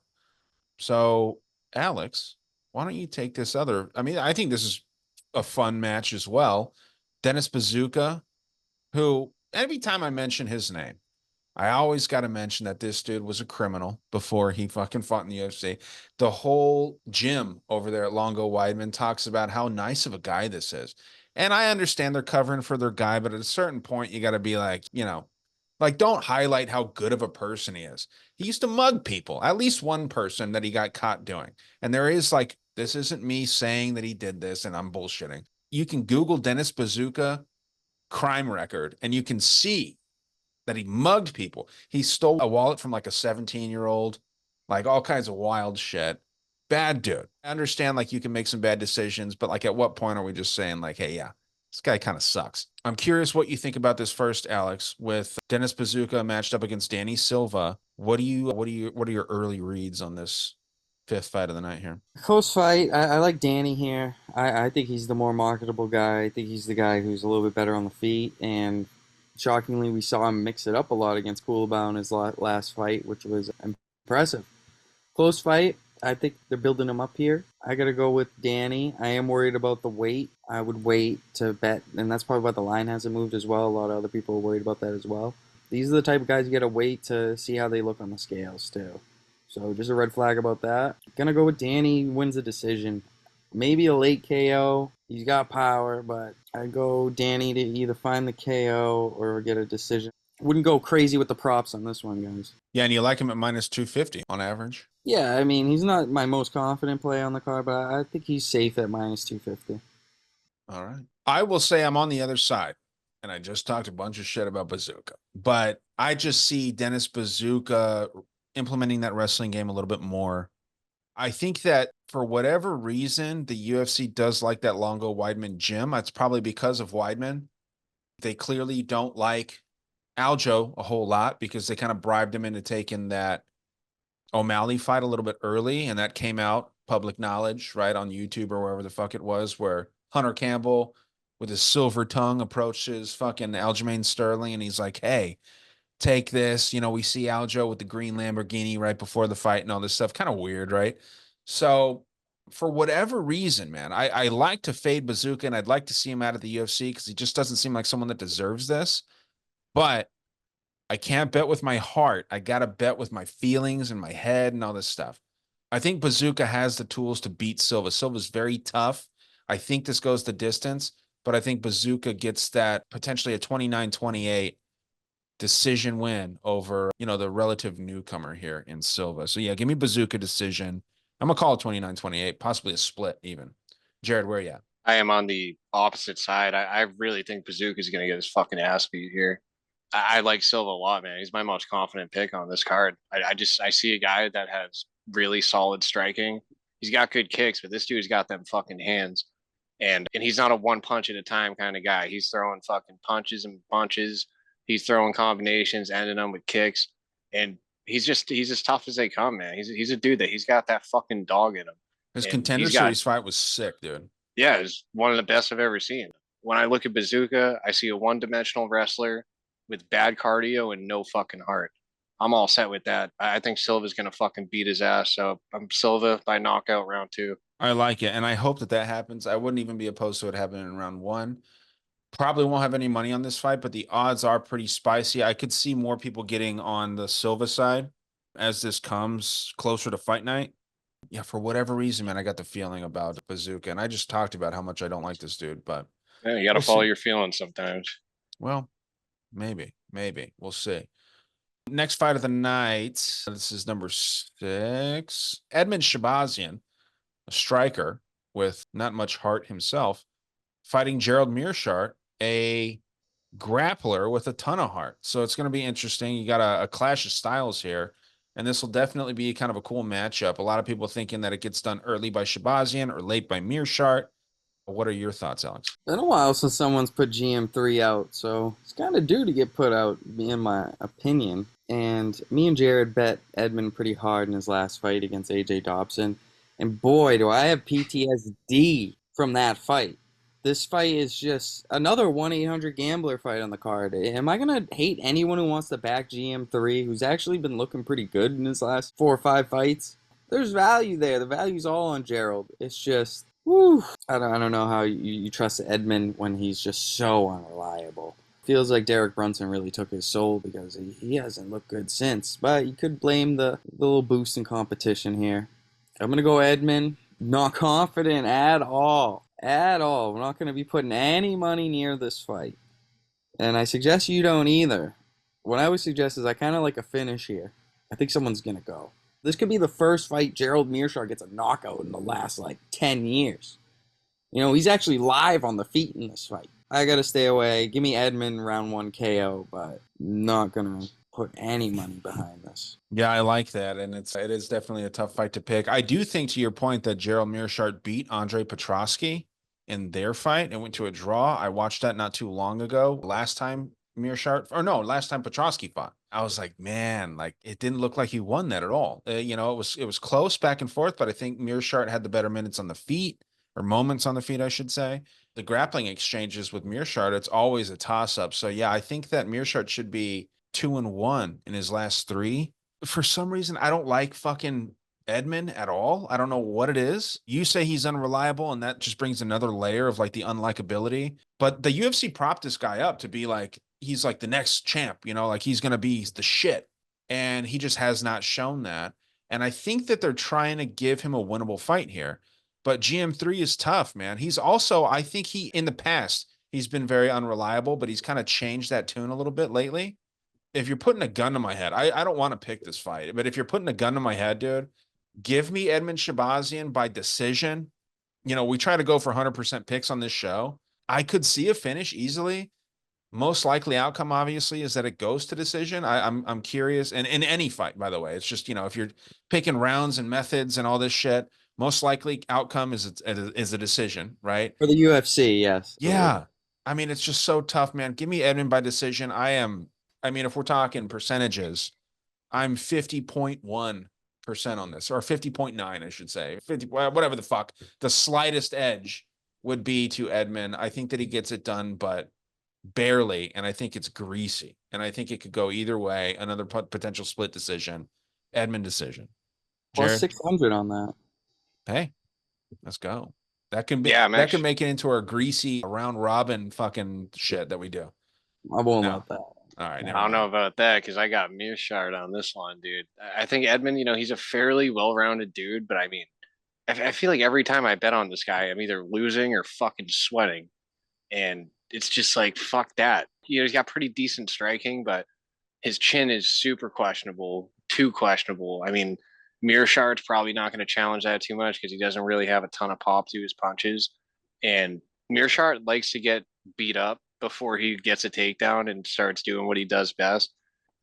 So, Alex, why don't you take this other? I mean, I think this is a fun match as well. Dennis Buzukja, who every time I mention his name, I always got to mention that this dude was a criminal before he fucking fought in the UFC. The whole gym over there at Longo Weidman talks about how nice of a guy this is. And I understand they're covering for their guy, but at a certain point, you got to be like, like don't highlight how good of a person he is. He used to mug people, at least one person that he got caught doing. And there is like, this isn't me saying that he did this and I'm bullshitting. You can Google Dennis Buzukja crime record and you can see that he mugged people. He stole a wallet from like a 17-year-old, like all kinds of wild shit. Bad dude. I understand like you can make some bad decisions, but like at what point are we just saying like, hey, yeah, this guy kind of sucks. I'm curious what you think about this first, Alex, with Dennis Buzukja matched up against Danny Silva. What are your early reads on this fifth fight of the night here? Close fight. I like Danny here. I think he's the more marketable guy. I think he's the guy who's a little bit better on the feet. And shockingly, we saw him mix it up a lot against Culibao in his last fight, which was impressive. Close fight. I think they're building him up here. I got to go with Danny. I am worried about the weight. I would wait to bet, and that's probably why the line hasn't moved as well. A lot of other people are worried about that as well. These are the type of guys you got to wait to see how they look on the scales, too. So just a red flag about that. Gonna go with Danny, wins the decision. Maybe a late KO. He's got power, but I go Danny to either find the KO or get a decision. Wouldn't go crazy with the props on this one, guys. Yeah, and you like him at minus 250 on average? Yeah, I mean, he's not my most confident play on the card, but I think he's safe at minus 250. All right. I will say I'm on the other side, and I just talked a bunch of shit about Buzukja, but I just see Dennis Buzukja implementing that wrestling game a little bit more. I think that for whatever reason, the UFC does like that Longo Weidman gym. That's probably because of Weidman. They clearly don't like Aljo a whole lot because they kind of bribed him into taking that O'Malley fight a little bit early, and that came out public knowledge, right, on YouTube or wherever the fuck it was, where Hunter Campbell with his silver tongue approaches fucking Aljamain Sterling, and he's like, hey, take this. We see Aljo with the green Lamborghini right before the fight and all this stuff. Kind of weird, right? So for whatever reason, man, I like to fade Buzukja, and I'd like to see him out of the UFC because he just doesn't seem like someone that deserves this. But I can't bet with my heart. I got to bet with my feelings and my head and all this stuff. I think Buzukja has the tools to beat Silva. Silva's very tough. I think this goes the distance, but I think Buzukja gets that potentially a 29-28 decision win over, the relative newcomer here in Silva. So yeah, give me Buzukja decision. I'm going to call it 29-28, possibly a split even. Jared, where are you at? I am on the opposite side. I really think Buzukja is going to get his fucking ass beat here. I like Silva a lot, man. He's my most confident pick on this card. I see a guy that has really solid striking. He's got good kicks, but this dude's got them fucking hands. And he's not a one punch at a time kind of guy. He's throwing fucking punches and bunches. He's throwing combinations, ending them with kicks. And he's as tough as they come, man. He's a dude he's got that fucking dog in him. His Contender Series fight was sick, dude. Yeah, it's one of the best I've ever seen. When I look at Buzukja, I see a one-dimensional wrestler with bad cardio and no fucking heart. I'm all set with that. I think Silva's going to fucking beat his ass. So I'm Silva by knockout round 2. I like it. And I hope that happens. I wouldn't even be opposed to it happening in round 1. Probably won't have any money on this fight, but the odds are pretty spicy. I could see more people getting on the Silva side as this comes closer to fight night. Yeah, for whatever reason, man, I got the feeling about Buzukja. And I just talked about how much I don't like this dude, but yeah, you got to follow your feelings sometimes. Well, maybe. We'll see. Next fight of the night. This is number 6. Edmund Shahbazyan, a striker with not much heart himself, fighting Gerald Meershaert, a grappler with a ton of heart. So it's going to be interesting. You got a clash of styles here, and this will definitely be kind of a cool matchup. A lot of people thinking that it gets done early by Shahbazyan or late by Meershaert. What are your thoughts, Alex? Been a while since someone's put GM3 out, so it's kind of due to get put out, in my opinion. And me and Jared bet Edmund pretty hard in his last fight against AJ Dobson. And boy, do I have PTSD from that fight. This fight is just another 1-800-GAMBLER fight on the card. Am I going to hate anyone who wants to back GM3, who's actually been looking pretty good in his last 4 or 5 fights? There's value there. The value's all on Gerald. It's just... whew. I don't know how you trust Edmund when he's just so unreliable. Feels like Derek Brunson really took his soul because he hasn't looked good since. But you could blame the little boost in competition here. I'm going to go Edmund. Not confident at all. At all. We're not going to be putting any money near this fight. And I suggest you don't either. What I would suggest is I kind of like a finish here. I think someone's going to go. This could be the first fight Gerald Meerschaert gets a knockout in the last, 10 years. You know, he's actually live on the feet in this fight. I got to stay away. Give me Edmund round 1 KO, but not going to put any money behind this. Yeah, I like that. And it is definitely a tough fight to pick. I do think, to your point, that Gerald Meerschaert beat Andre Petroski in their fight and went to a draw. I watched that not too long ago. Last time Petroski fought. I was like, man, it didn't look like he won that at all. It was close back and forth, but I think Meerschaert had the better minutes on the feet, or moments on the feet, I should say. The grappling exchanges with Meerschaert, it's always a toss-up. So yeah, I think that Meerschaert should be 2-1 in his last 3. For some reason, I don't like fucking Edmund at all. I don't know what it is. You say he's unreliable, and that just brings another layer of the unlikability. But the UFC propped this guy up to be he's the next champ, he's going to be the shit. And he just has not shown that. And I think that they're trying to give him a winnable fight here. But GM3 is tough, man. He's also, I think in the past, he's been very unreliable, but he's kind of changed that tune a little bit lately. If you're putting a gun to my head, I don't want to pick this fight, but if you're putting a gun to my head, dude, give me Edmund Shahbazyan by decision. We try to go for 100% picks on this show. I could see a finish easily. Most likely outcome, obviously, is that it goes to decision. I'm curious, and in any fight, by the way, it's just, if you're picking rounds and methods and all this shit, most likely outcome is a decision, right? For the UFC, yes. Yeah. I mean, it's just so tough, man. Give me Edmund by decision. If we're talking percentages, I'm 50.1% on this, or 50.9, I should say. 50, whatever the fuck. The slightest edge would be to Edmund. I think that he gets it done, but barely, and I think it's greasy. And I think it could go either way. Another potential split decision. Edmund decision. Jared? Plus 600 on that. Hey, let's go. That can be. Yeah, that can make it into our greasy round robin fucking shit that we do. I won't let that. All right. I don't know about that because I got Meerschaert on this one, dude. I think Edmund, he's a fairly well-rounded dude, but I feel like every time I bet on this guy, I'm either losing or fucking sweating. And it's just fuck that. He's got pretty decent striking, but his chin is super questionable, too questionable. Meerschaert's probably not going to challenge that too much because he doesn't really have a ton of pop to his punches. And Meerschaert likes to get beat up before he gets a takedown and starts doing what he does best.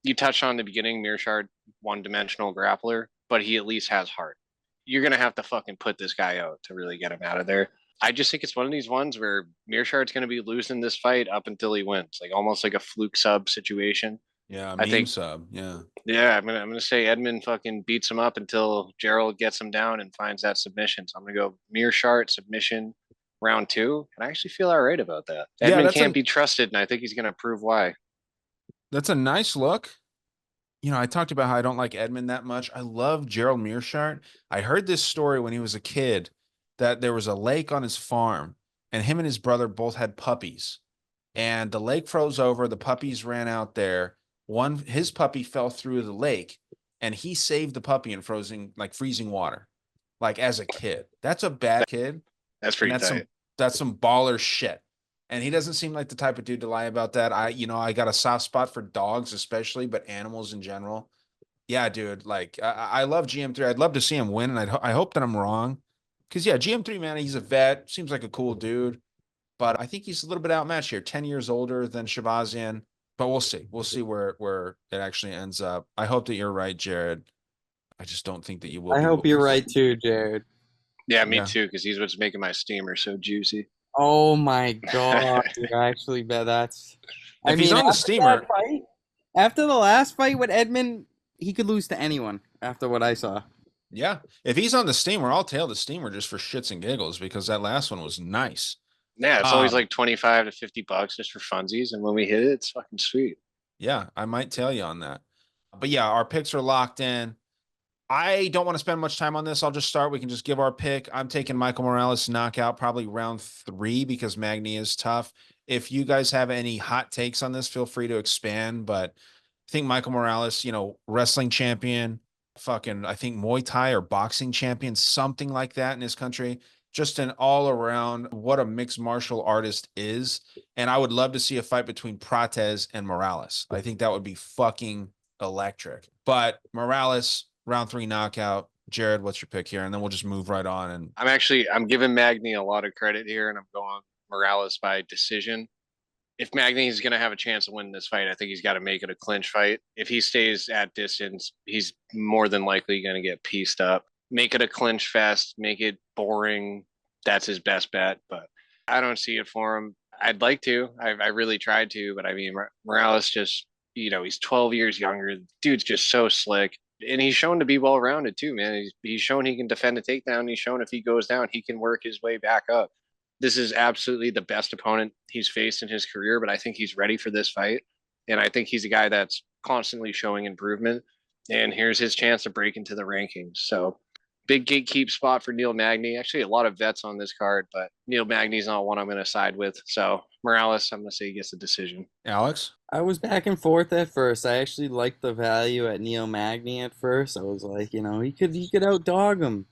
You touched on the beginning, Meerschaert, one-dimensional grappler, but he at least has heart. You're going to have to fucking put this guy out to really get him out of there. I just think it's one of these ones where Meerschaert's going to be losing this fight up until he wins, almost like a fluke sub situation. Yeah, I think sub. Yeah. Yeah, I'm gonna say Edmund fucking beats him up until Gerald gets him down and finds that submission. So I'm gonna go Meerschaert submission round 2, and I actually feel all right about that. Edmund can't be trusted, and I think he's gonna prove why. That's a nice look. I talked about how I don't like Edmund that much. I love Gerald Meerschaert. I heard this story when he was a kid that there was a lake on his farm, and him and his brother both had puppies, and the lake froze over. The puppies ran out there. His puppy fell through the lake, and he saved the puppy in freezing water, as a kid. That's a bad kid. That's pretty tight. That's some baller shit. And he doesn't seem like the type of dude to lie about that. I got a soft spot for dogs, especially, but animals in general. Yeah, dude. I love GM3. I'd love to see him win, and I hope that I'm wrong. Because yeah, GM3, man, he's a vet. Seems like a cool dude, but I think he's a little bit outmatched here. 10 years older than Shahbazyan. But we'll see. We'll see where it actually ends up. I hope that you're right, Jared. I just don't think that you will. I hope you're right too, Jared. Yeah, me too, because he's what's making my steamer so juicy. Oh my god, dude, actually, that's. If he's on the steamer. After the last fight with Edmund, he could lose to anyone. After what I saw. Yeah, if he's on the steamer, I'll tail the steamer just for shits and giggles because that last one was nice. Yeah, it's always $25 to $50 just for funsies, and when we hit it, it's fucking sweet. Yeah, I might tell you on that. But yeah, our picks are locked in. I don't want to spend much time on this. I'll just start. We can just give our pick. I'm taking Michael Morales knockout, probably round 3 because Magny is tough. If you guys have any hot takes on this, feel free to expand. But I think Michael Morales, wrestling champion, I think Muay Thai or boxing champion, something like that in his country. just an all around what a mixed martial artist is. And I would love to see a fight between Prates and Morales. I think that would be fucking electric. But Morales, round 3 knockout. Jared, what's your pick here? And then we'll just move right on. And I'm giving Magny a lot of credit here, and I'm going Morales by decision. If Magny is going to have a chance to win this fight, I think he's got to make it a clinch fight. If he stays at distance, he's more than likely going to get pieced up. Make it a clinch fest, make it boring. That's his best bet, but I don't see it for him. I'd like to. I really tried to, but I mean, Morales just, he's 12 years younger. Dude's just so slick. And he's shown to be well-rounded too, man. He's shown he can defend a takedown. He's shown if he goes down, he can work his way back up. This is absolutely the best opponent he's faced in his career, but I think he's ready for this fight. And I think he's a guy that's constantly showing improvement. And here's his chance to break into the rankings. So big gatekeep spot for Neil Magny. Actually, a lot of vets on this card, but Neil Magny's not one I'm going to side with. So Morales, I'm going to say he gets a decision. Alex? I was back and forth at first. I actually liked the value at Neil Magny at first. I was like, he could outdog him.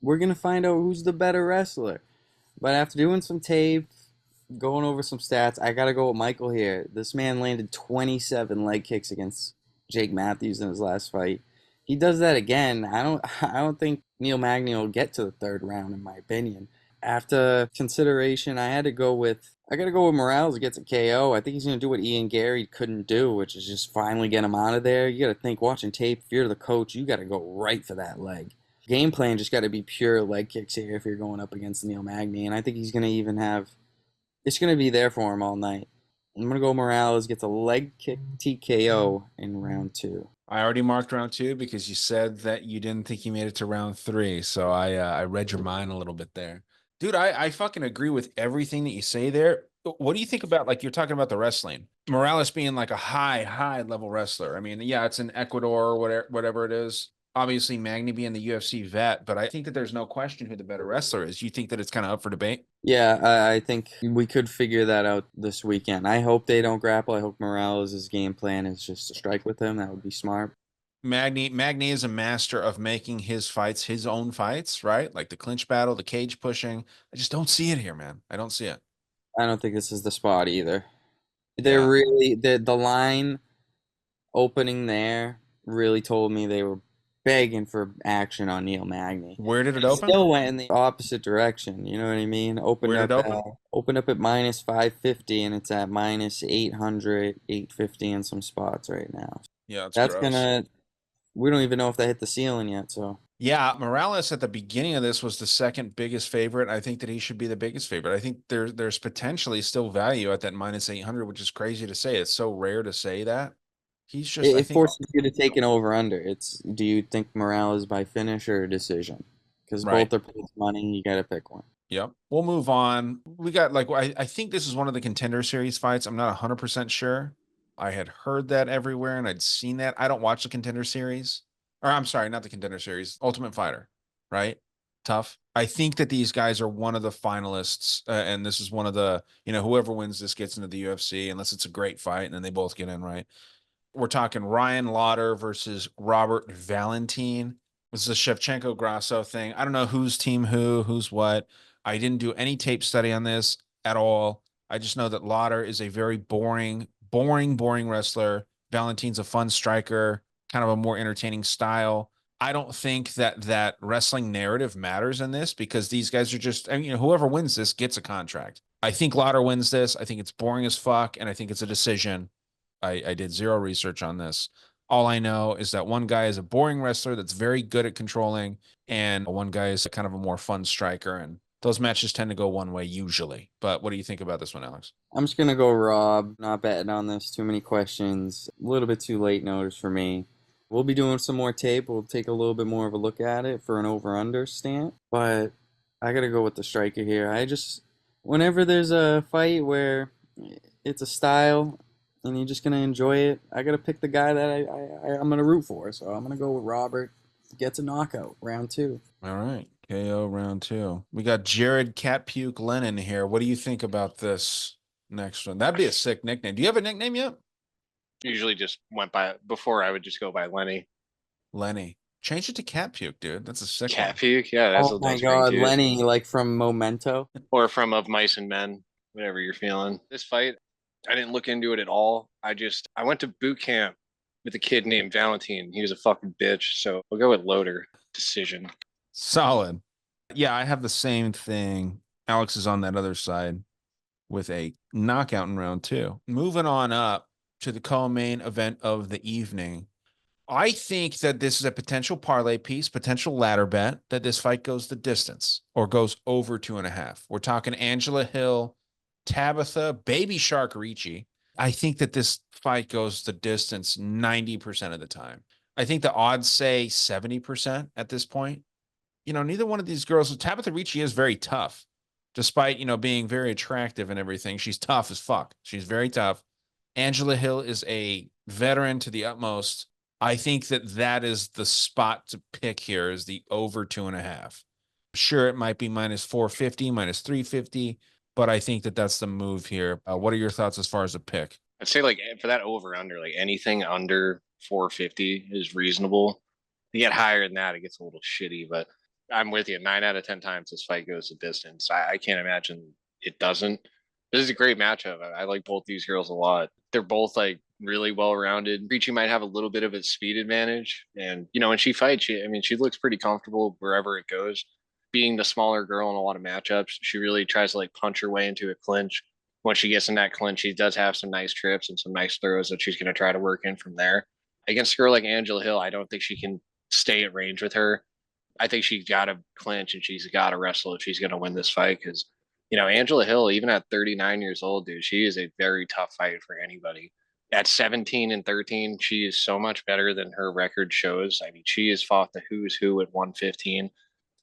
We're going to find out who's the better wrestler. But after doing some tape, going over some stats, I got to go with Michael here. This man landed 27 leg kicks against Jake Matthews in his last fight. He does that again. I don't think Neil Magny will get to the 3rd round, in my opinion. After consideration, I got to go with Morales to get to KO. I think he's going to do what Ian Gary couldn't do, which is just finally get him out of there. You got to think, watching tape, if you're the coach, you got to go right for that leg. Game plan just got to be pure leg kicks here if you're going up against Neil Magny. And I think he's going to even it's going to be there for him all night. I'm going to go Morales gets a leg kick TKO in round 2. I already marked round 2 because you said that you didn't think he made it to round 3. So I read your mind a little bit there. Dude, I fucking agree with everything that you say there. What do you think about, like, you're talking about the wrestling? Morales being like a high level wrestler. I mean, yeah, it's in Ecuador or whatever it is. Obviously, Magny being the UFC vet, but I think that there's no question who the better wrestler is. You think that it's kind of up for debate? Yeah, I think we could figure that out this weekend. I hope they don't grapple. I hope Morales' game plan is just to strike with him. That would be smart. Magny is a master of making his fights his own fights, right? Like the clinch battle, the cage pushing. I just don't see it here, man. I don't see it. I don't think this is the spot either. Yeah. The line opening there really told me they were begging for action on Neil Magny. Where did it open? Still went in the opposite direction. You know what I mean? Opened up at minus 550, and it's at minus 800, 850 in some spots right now. Yeah, that's gross. We don't even know if they hit the ceiling yet. So yeah, Morales at the beginning of this was the 2nd biggest favorite. I think that he should be the biggest favorite. I think there's potentially still value at that minus 800, which is crazy to say. It's so rare to say that. He's just. It forces you to take an over/under. Do you think Morales by finish or decision? Because both are paying money. You got to pick one. Yep. We'll move on. We got I think this is one of the Contender Series fights. I'm not 100% sure. I had heard that everywhere and I'd seen that. I don't watch the Contender Series. Or I'm sorry, not the Contender Series. Ultimate Fighter, right? Tough. I think that these guys are one of the finalists, and this is one of the, whoever wins this gets into the UFC, unless it's a great fight, and then they both get in, right? We're talking Ryan Loder versus Robert Valentin. This is a Shevchenko-Grasso thing. I don't know who's team who's what. I didn't do any tape study on this at all. I just know that Loder is a very boring wrestler. Valentin's a fun striker, kind of a more entertaining style. I don't think that wrestling narrative matters in this because these guys are just, whoever wins this gets a contract. I think Loder wins this. I think it's boring as fuck, and I think it's a decision. I did zero research on this. All I know is that one guy is a boring wrestler that's very good at controlling, and one guy is kind of a more fun striker, and those matches tend to go one way usually. But what do you think about this one, Alex? I'm just going to go Rob. Not betting on this. Too many questions. A little bit too late notice for me. We'll be doing some more tape. We'll take a little bit more of a look at it for an over-under stamp. But I got to go with the striker here. Whenever there's a fight where it's a style and you're just going to enjoy it, I got to pick the guy that I'm going to root for. So I'm going to go with Robert. Gets a knockout, round 2. All right. KO round 2. We got Jared Cat Puke Lennon here. What do you think about this next one? That'd be a sick nickname. Do you have a nickname yet? Usually just went by, before I would just go by Lenny. Lenny. Change it to cat puke, dude. That's a sick Cat one. puke? Yeah, that's Oh a my nice God, ring, too. Lenny, like from Memento. Or from Of Mice and Men, whatever you're feeling. This fight, I didn't look into it at all. I went to boot camp with a kid named Valentin. He was a fucking bitch. So we'll go with Loder. Decision. Solid. Yeah, I have the same thing. Alex is on that other side with a knockout in round 2. Moving on up to the co-main event of the evening. I think that this is a potential parlay piece, potential ladder bet, that this fight goes the distance or goes over 2.5. We're talking Angela Hill, Tabitha, Baby Shark Ricci. I think that this fight goes the distance 90% of the time. I think the odds say 70% at this point. You know, neither one of these girls, Tabitha Ricci is very tough, despite, you know, being very attractive and everything. She's tough as fuck. She's very tough. Angela Hill is a veteran to the utmost. I think that is the spot to pick here, is the over 2.5. Sure, it might be minus 450, minus 350, but I think that that's the move here. What are your thoughts as far as a pick? I'd say like for that over under, like anything under 450 is reasonable. To get higher than that, it gets a little shitty. But I'm with you. 9 out of 10 times this fight goes the distance. I can't imagine it doesn't. This is a great matchup. I like both these girls a lot. They're both like really well rounded. Ricci might have a little bit of a speed advantage, and you know when she fights, she looks pretty comfortable wherever it goes. Being the smaller girl in a lot of matchups, she really tries to like punch her way into a clinch. Once she gets in that clinch, she does have some nice trips and some nice throws that she's going to try to work in from there. Against a girl like Angela Hill, I don't think she can stay at range with her. I think she's got to clinch and she's got to wrestle if she's going to win this fight because, you know, Angela Hill, even at 39 years old, dude, she is a very tough fight for anybody. At 17 and 13, she is so much better than her record shows. I mean, she has fought the who's who at 115.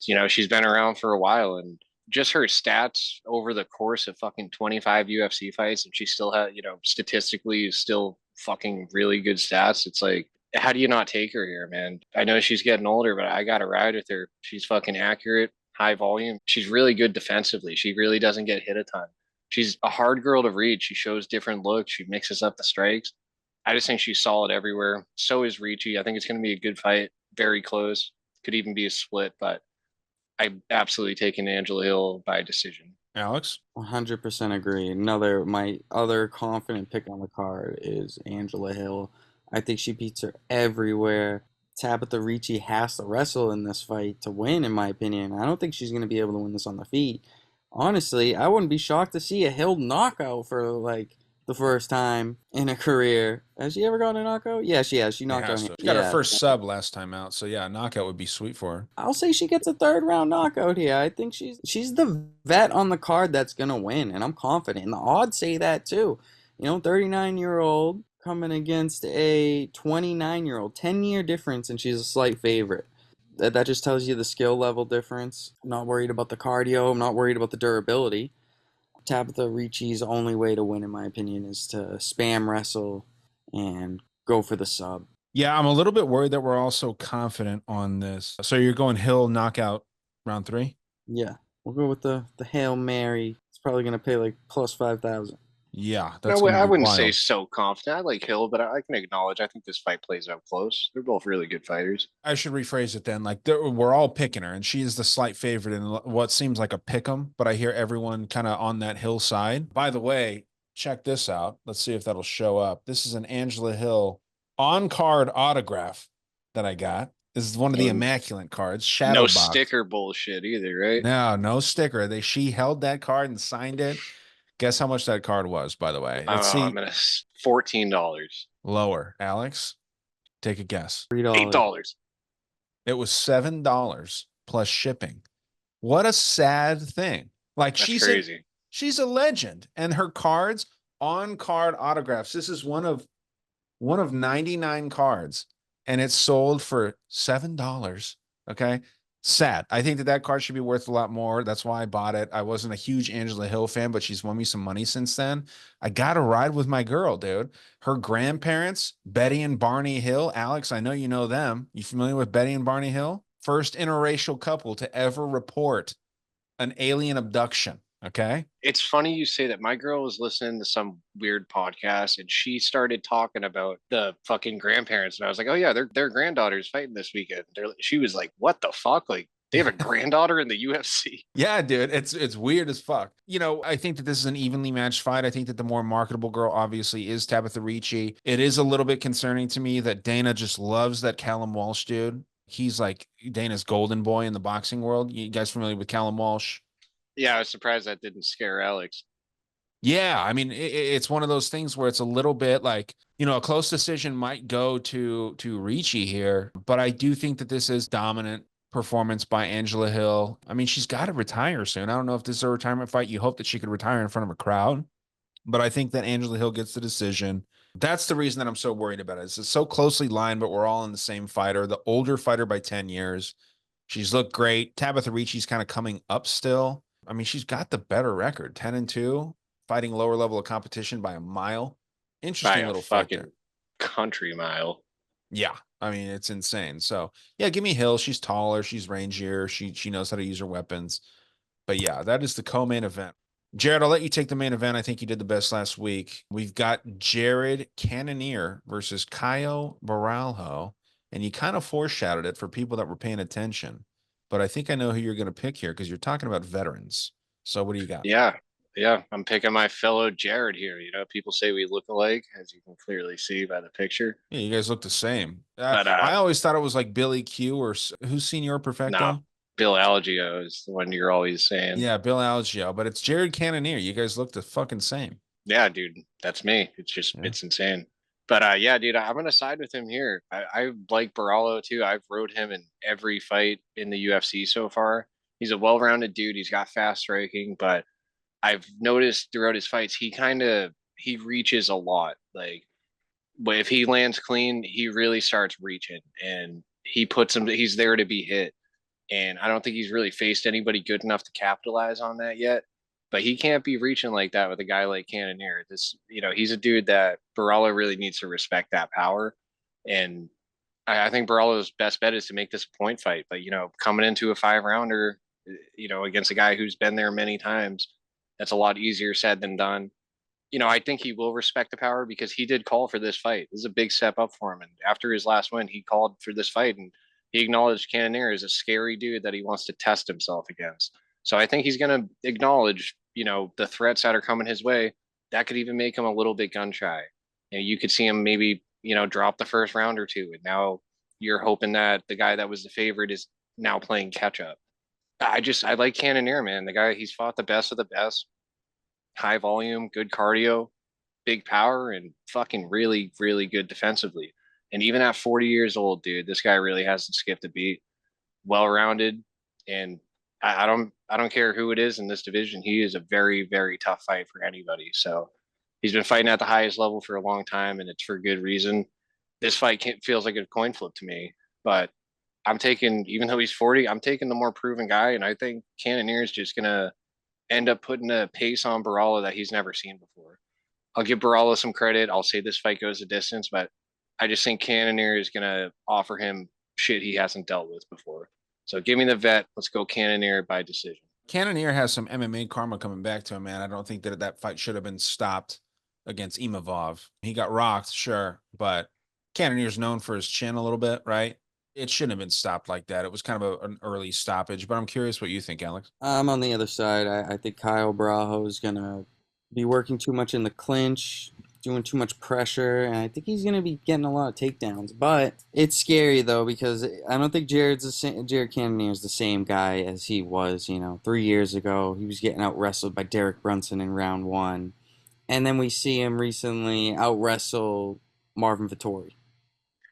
You know, she's been around for a while and just her stats over the course of fucking 25 UFC fights, and she still had, you know, statistically still fucking really good stats. It's like, how do you not take her here, man? I know she's getting older, but I got to ride with her. She's fucking accurate, high volume. She's really good defensively. She really doesn't get hit a ton. She's a hard girl to read. She shows different looks. She mixes up the strikes. I just think she's solid everywhere. So is Ricci. I think it's going to be a good fight. Very close. Could even be a split, but I'm absolutely taking Angela Hill by decision. Alex? 100% agree. My other confident pick on the card is Angela Hill. I think she beats her everywhere. Tabitha Ricci has to wrestle in this fight to win, in my opinion. I don't think she's going to be able to win this on the feet. Honestly, I wouldn't be shocked to see a Hill knockout for like the first time in her career. Has she ever gotten a knockout? Yeah, she has. She knocked out. She got her first sub last time out, so yeah, a knockout would be sweet for her. I'll say she gets a 3rd-round knockout here. I think she's the vet on the card that's gonna win, and I'm confident. And the odds say that too. You know, 39-year-old coming against a 29-year-old, 10-year difference, and she's a slight favorite. That just tells you the skill level difference. I'm not worried about the cardio. I'm not worried about the durability. Tabitha Ricci's only way to win, in my opinion, is to spam wrestle and go for the sub. Yeah, I'm a little bit worried that we're also confident on this. So you're going Hill knockout round 3? Yeah, we'll go with the Hail Mary. It's probably going to pay like plus 5,000. Yeah, that's no, I wouldn't say so confident. I like Hill, but I can acknowledge I think this fight plays out close. They're both really good fighters. I should rephrase it then. Like we're all picking her, and she is the slight favorite in what seems like a pick 'em, but I hear everyone kind of on that Hill side. By the way, check this out. Let's see if that'll show up. This is an Angela Hill on-card autograph that I got. This is one of the immaculate cards. Shadow no box. Sticker bullshit either, right? No sticker. She held that card and signed it. Guess how much that card was, by the way. Let's see. I'm gonna $14. Lower. Alex, take a guess. $8. It was $7 plus shipping. What a sad thing. Like that's crazy. She's a legend, and her cards, on-card autographs. This is one of 99 cards, and it's sold for $7. Okay. Sad. I think that card should be worth a lot more. That's why I bought it. I wasn't a huge Angela Hill fan, but she's won me some money since then. I got to ride with my girl, dude. Her grandparents, Betty and Barney Hill. Alex, I know you know them. You familiar with Betty and Barney Hill? First interracial couple to ever report an alien abduction. Okay. It's funny you say that. My girl was listening to some weird podcast and she started talking about the fucking grandparents. And I was like, oh, yeah, their granddaughter's fighting this weekend. She was like, what the fuck? Like, they have a granddaughter in the UFC. Yeah, dude, it's weird as fuck. You know, I think that this is an evenly matched fight. I think that the more marketable girl obviously is Tabitha Ricci. It is a little bit concerning to me that Dana just loves that Callum Walsh dude. He's like Dana's golden boy in the boxing world. You guys familiar with Callum Walsh? Yeah, I was surprised that didn't scare Alex. Yeah, I mean, it's one of those things where it's a little bit like, you know, a close decision might go to Ricci here, but I do think that this is dominant performance by Angela Hill. I mean, she's got to retire soon. I don't know if this is a retirement fight. You hope that she could retire in front of a crowd, but I think that Angela Hill gets the decision. That's the reason that I'm so worried about it. It's so closely lined, but we're all in the same fighter, the older fighter by 10 years. She's looked great. Tabitha Ricci's kind of coming up still. I mean, she's got the better record, 10-2, fighting lower level of competition by a mile. By Interesting a little fight fucking there. country mile. Yeah, I mean, it's insane. So yeah, give me Hill. She's taller, she's rangier, she knows how to use her weapons. But yeah, that is the co-main event. Jared, I'll let you take the main event. I think you did the best last week. We've got Jared Cannonier versus Caio Borralho, and you kind of foreshadowed it for people that were paying attention. But I think I know who you're going to pick here because you're talking about veterans. So what do you got? Yeah. Yeah. I'm picking my fellow Jared here. You know, people say we look alike, as you can clearly see by the picture. Yeah, you guys look the same. But I always thought it was like Billy Q or who's Senior no, Perfecto? Bill Algeo is the one you're always saying. Yeah, Bill Algeo, but it's Jared Cannonier. You guys look the fucking same. Yeah, dude, that's me. It's just Yeah. it's insane. But yeah, dude, I'm gonna side with him here. I like Borralho too. I've rode him in every fight in the UFC so far. He's a well-rounded dude. He's got fast striking, but I've noticed throughout his fights, he reaches a lot. Like, but if he lands clean, he really starts reaching, and he's there to be hit. And I don't think he's really faced anybody good enough to capitalize on that yet. But he can't be reaching like that with a guy like Cannonier. He's a dude that Borralho really needs to respect that power. And I think Borralho's best bet is to make this a point fight. But coming into a 5-rounder, against a guy who's been there many times, that's a lot easier said than done. I think he will respect the power because he did call for this fight. This is a big step up for him. And after his last win, he called for this fight and he acknowledged Cannonier is a scary dude that he wants to test himself against. So I think he's going to acknowledge, the threats that are coming his way. That could even make him a little bit gun shy. You could see him maybe, drop the first round or two. And now you're hoping that the guy that was the favorite is now playing catch up. I like Cannonier, man. The guy, he's fought the best of the best. High volume, good cardio, big power, and fucking really, really good defensively. And even at 40 years old, dude, this guy really hasn't skipped a beat. Well rounded, and I don't care who it is in this division. He is a very, very tough fight for anybody. So he's been fighting at the highest level for a long time, and it's for good reason. This fight feels like a coin flip to me, but I'm taking, even though he's 40, I'm taking the more proven guy, and I think Cannonier is just gonna end up putting a pace on Borralho that he's never seen before. I'll give Borralho some credit. I'll say this fight goes a distance, but I just think Cannonier is going to offer him shit he hasn't dealt with before. So give me the vet. Let's go Cannonier by decision. Cannonier has some MMA karma coming back to him, man. I don't think that fight should have been stopped against Imavov. He got rocked, sure, but Cannonier's known for his chin a little bit, right? It shouldn't have been stopped like that. It was kind of an early stoppage, but I'm curious what you think, Alex. I'm on the other side. I think Caio Borralho is going to be working too much in the clinch, doing too much pressure, and I think he's going to be getting a lot of takedowns. But it's scary, though, because I don't think Jared Cannonier is the same guy as he was, 3 years ago. He was getting out-wrestled by Derek Brunson in round 1. And then we see him recently out-wrestle Marvin Vettori,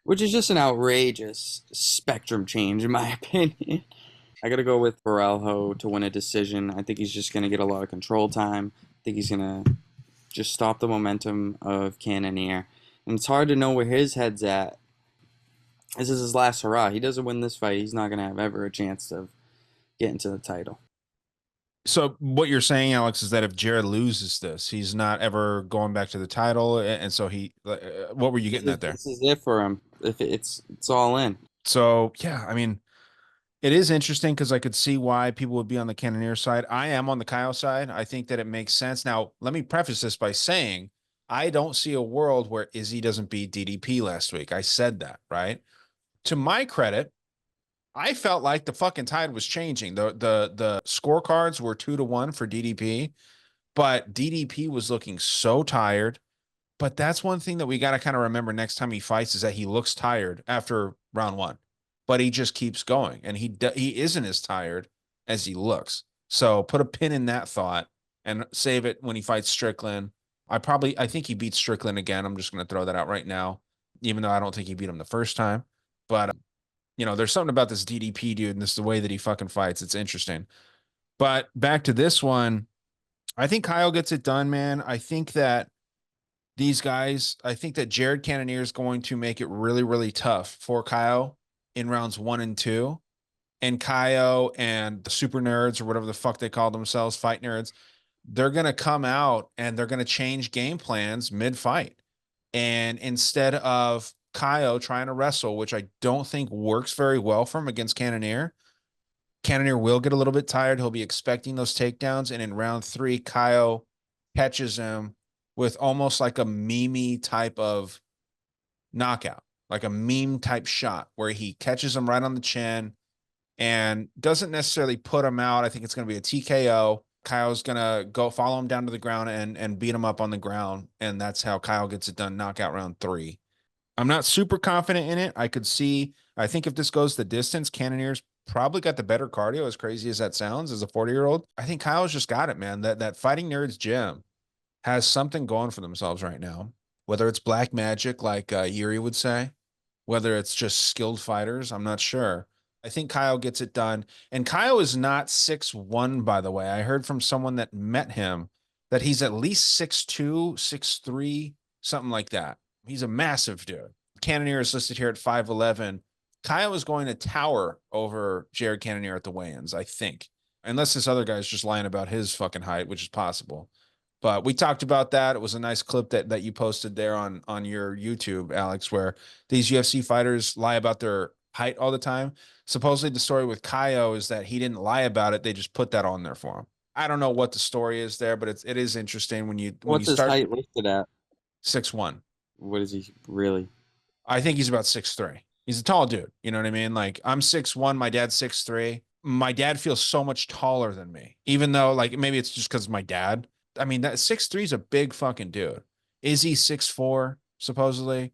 which is just an outrageous spectrum change, in my opinion. I got to go with Borralho to win a decision. I think he's just going to get a lot of control time. I think he's going to just stop the momentum of Cannonier. And it's hard to know where his head's at. This is his last hurrah. He doesn't win this fight, he's not going to have ever a chance of getting to the title. So what you're saying, Alex, is that if Jared loses this, he's not ever going back to the title, and so what were you getting at there? This is it for him. If it's all in. So yeah, I mean, It is interesting because I could see why people would be on the Cannonier side. I am on the Kyle side. I think that it makes sense. Now, let me preface this by saying I don't see a world where Izzy doesn't beat DDP last week. I said that, right? To my credit, I felt like the fucking tide was changing. The scorecards were 2-1 for DDP, but DDP was looking so tired. But that's one thing that we got to kind of remember next time he fights is that he looks tired after round one, but he just keeps going, and he isn't as tired as he looks. So put a pin in that thought and save it when he fights Strickland. I think he beats Strickland again. I'm just going to throw that out right now, even though I don't think he beat him the first time. But there's something about this DDP dude and this the way that he fucking fights. It's interesting. But back to this one, I think Kyle gets it done, man. I think that Jared Cannonier is going to make it really, really tough for Kyle in rounds 1 and 2. And Kyle and the super nerds or whatever the fuck they call themselves, fight nerds, they're going to come out and they're going to change game plans mid-fight. And instead of Kyle trying to wrestle, which I don't think works very well for him against Cannonier, Cannonier will get a little bit tired. He'll be expecting those takedowns. And in round 3, Kyle catches him with almost like a meme type of knockout, like a meme type shot where he catches him right on the chin and doesn't necessarily put him out. I think it's going to be a TKO. Kyle's going to go follow him down to the ground and beat him up on the ground. And that's how Kyle gets it done. Knockout round 3. I'm not super confident in it. I think if this goes the distance, Cannonier's probably got the better cardio, as crazy as that sounds, as a 40-year-old. I think Kyle's just got it, man. That Fighting Nerds gym has something going for themselves right now, whether it's black magic, like Yuri would say, whether it's just skilled fighters, I'm not sure. I think Kyle gets it done. And Kyle is not 6'1", by the way. I heard from someone that met him that he's at least 6'2", 6'3", something like that. He's a massive dude. Cannonier is listed here at 5'11". Kyle is going to tower over Jared Cannonier at the weigh-ins, I think. Unless this other guy's just lying about his fucking height, which is possible. But we talked about that. It was a nice clip that you posted there on your YouTube, Alex, where these UFC fighters lie about their height all the time. Supposedly the story with Kaio is that he didn't lie about it. They just put that on there for him. I don't know what the story is there, but it is interesting when you What's his height listed at? 6'1". What is he really? I think he's about 6'3". He's a tall dude. You know what I mean? Like, I'm 6'1", my dad's 6'3". My dad feels so much taller than me, even though, like, maybe it's just because my dad. I mean, that 6'3" is a big fucking dude. Izzy 6'4", supposedly.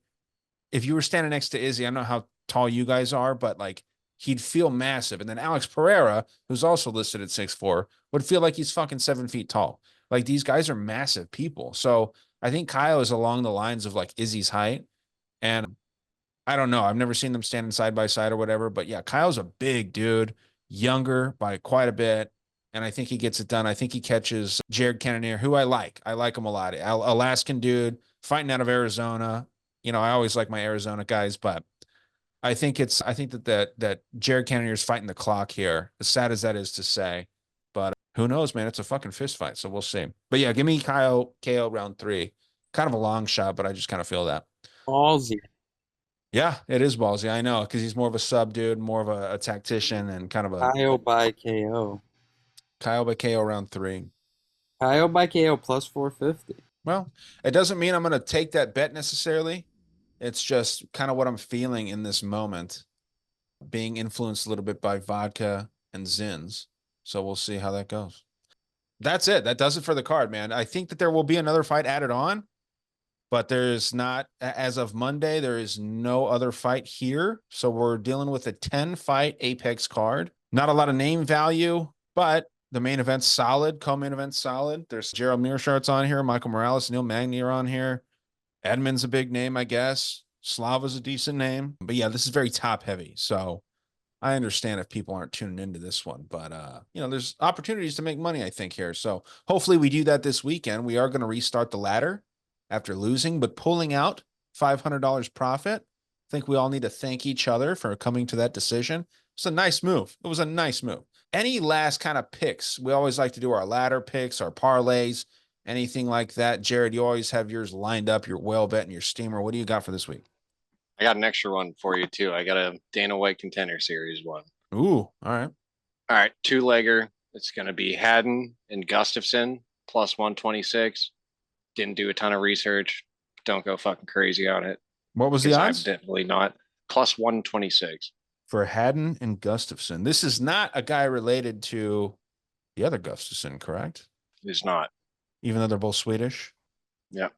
If you were standing next to Izzy, I don't know how tall you guys are, but like, he'd feel massive. And then Alex Pereira, who's also listed at 6'4", would feel like he's fucking 7 feet tall. Like, these guys are massive people. So I think Kyle is along the lines of like Izzy's height. And I don't know. I've never seen them standing side by side or whatever. But yeah, Kyle's a big dude, younger by quite a bit. And I think he gets it done. I think he catches Jared Cannonier, who I like. I like him a lot. Alaskan dude, fighting out of Arizona. I always like my Arizona guys, but I think that Jared Cannonier is fighting the clock here, as sad as that is to say. But who knows, man? It's a fucking fist fight, so we'll see. But yeah, give me KO round 3. Kind of a long shot, but I just kind of feel that. Ballsy. Yeah, it is ballsy. I know, because he's more of a sub dude, more of a tactician, and kind of a KO by KO. KO by KO round 3. KO by KO plus 450. Well, it doesn't mean I'm going to take that bet necessarily. It's just kind of what I'm feeling in this moment, being influenced a little bit by vodka and Zins. So we'll see how that goes. That's it. That does it for the card, man. I think that there will be another fight added on, but there's not, as of Monday, there is no other fight here. So we're dealing with a 10-fight Apex card. Not a lot of name value, but the main event's solid. Co-main event's solid. There's Gerald Meershaert's on here. Michael Morales, Neil Magny are on here. Edmund's a big name, I guess. Slava's a decent name. But yeah, this is very top heavy. So I understand if people aren't tuning into this one. But, there's opportunities to make money, I think, here. So hopefully we do that this weekend. We are going to restart the ladder after losing, but pulling out $500 profit. I think we all need to thank each other for coming to that decision. It's a nice move. It was a nice move. Any last kind of picks? We always like to do our ladder picks, our parlays, anything like that. Jared, you always have yours lined up, your whale bet and your steamer. What do you got for this week? I got an extra one for you too. I got a Dana White Contender Series one. Ooh, all right. All right, two-legger. It's going to be Haddon and Gustafson plus 126. Didn't do a ton of research. Don't go fucking crazy on it What was the because I'm odds? definitely not. Plus 126. For Haddon and Gustafson. This is not a guy related to the other Gustafson, correct? Is not. Even though they're both Swedish? Yep.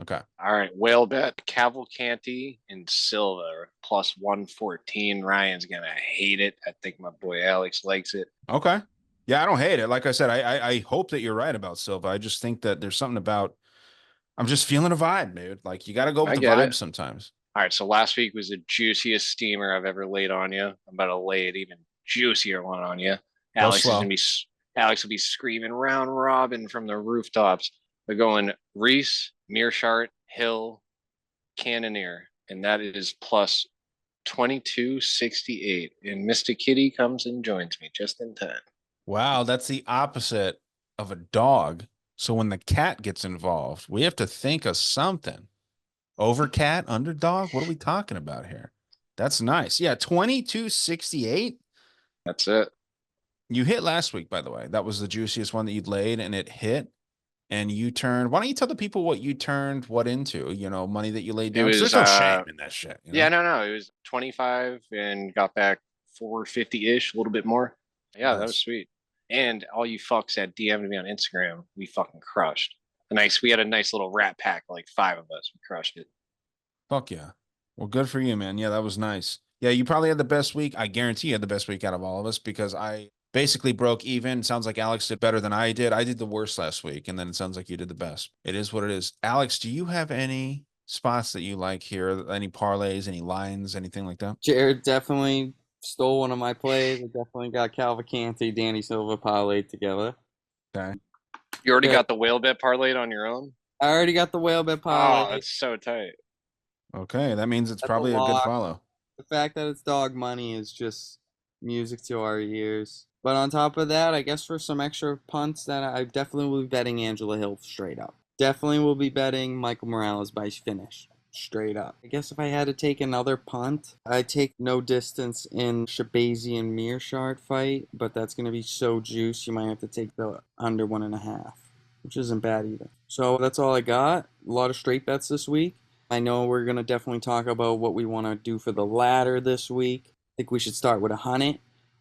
Okay. All right, whale bet Cavalcanti and Silva plus 114. Ryan's gonna hate it. I think my boy Alex likes it. Okay. Yeah, I don't hate it. Like I said, I hope that you're right about Silva. I just think that there's something about I'm just feeling a vibe, dude. Like you got to go with I the get vibe it. sometimes. All right, so last week was the juiciest steamer I've ever laid on you. I'm about to lay it even juicier one on you. Go Alex is slow. gonna be Alex will be screaming round robin from the rooftops. They're going Reese, Meershaert, Hill, Cannonier, and that is plus 2268. And Mr. Kitty comes and joins me just in time. Wow, that's the opposite of a dog. So when the cat gets involved, we have to think of something. Over cat, underdog? What are we talking about here? That's nice. Yeah, 2268. That's it. You hit last week, by the way. That was the juiciest one that you'd laid, and it hit. And you turned. Why don't you tell the people what you turned what into? You know, money that you laid It down. Because was there's no shame in that shit. You know? yeah, no. It was 25 and got back 450-ish, a little bit more. Yeah, that was sweet. And all you fucks that DM'd me on Instagram, we fucking crushed. We had a nice little rat pack, like 5 of us. We crushed it. Fuck yeah. Well, good for you, man. Yeah, that was nice. Yeah, you probably had the best week. I guarantee you had the best week out of all of us because I basically broke even. Sounds like Alex did better than I did. I did the worst last week, and then it sounds like you did the best. It is what it is. Alex, do you have any spots that you like here? Any parlays, any lines, anything like that? Jared definitely stole one of my plays. I definitely got Calvalcanti, Danny Silva parlayed together. Okay. You already got the whale bet parlayed on your own? I already got the whale bet parlay. Oh, that's so tight. Okay, that means it's That's probably a good follow. The fact that it's dog money is just music to our ears. But on top of that, I guess for some extra punts, that I definitely will be betting Angela Hill straight up. Definitely will be betting Michael Morales by finish. Straight up. I guess if I had to take another punt, I'd take no distance in Shahbazyan Meershaert fight, but that's going to be so juice, you might have to take the under 1.5, which isn't bad either. So that's all I got. A lot of straight bets this week. I know we're going to definitely talk about what we want to do for the ladder this week. I think we should start with 100.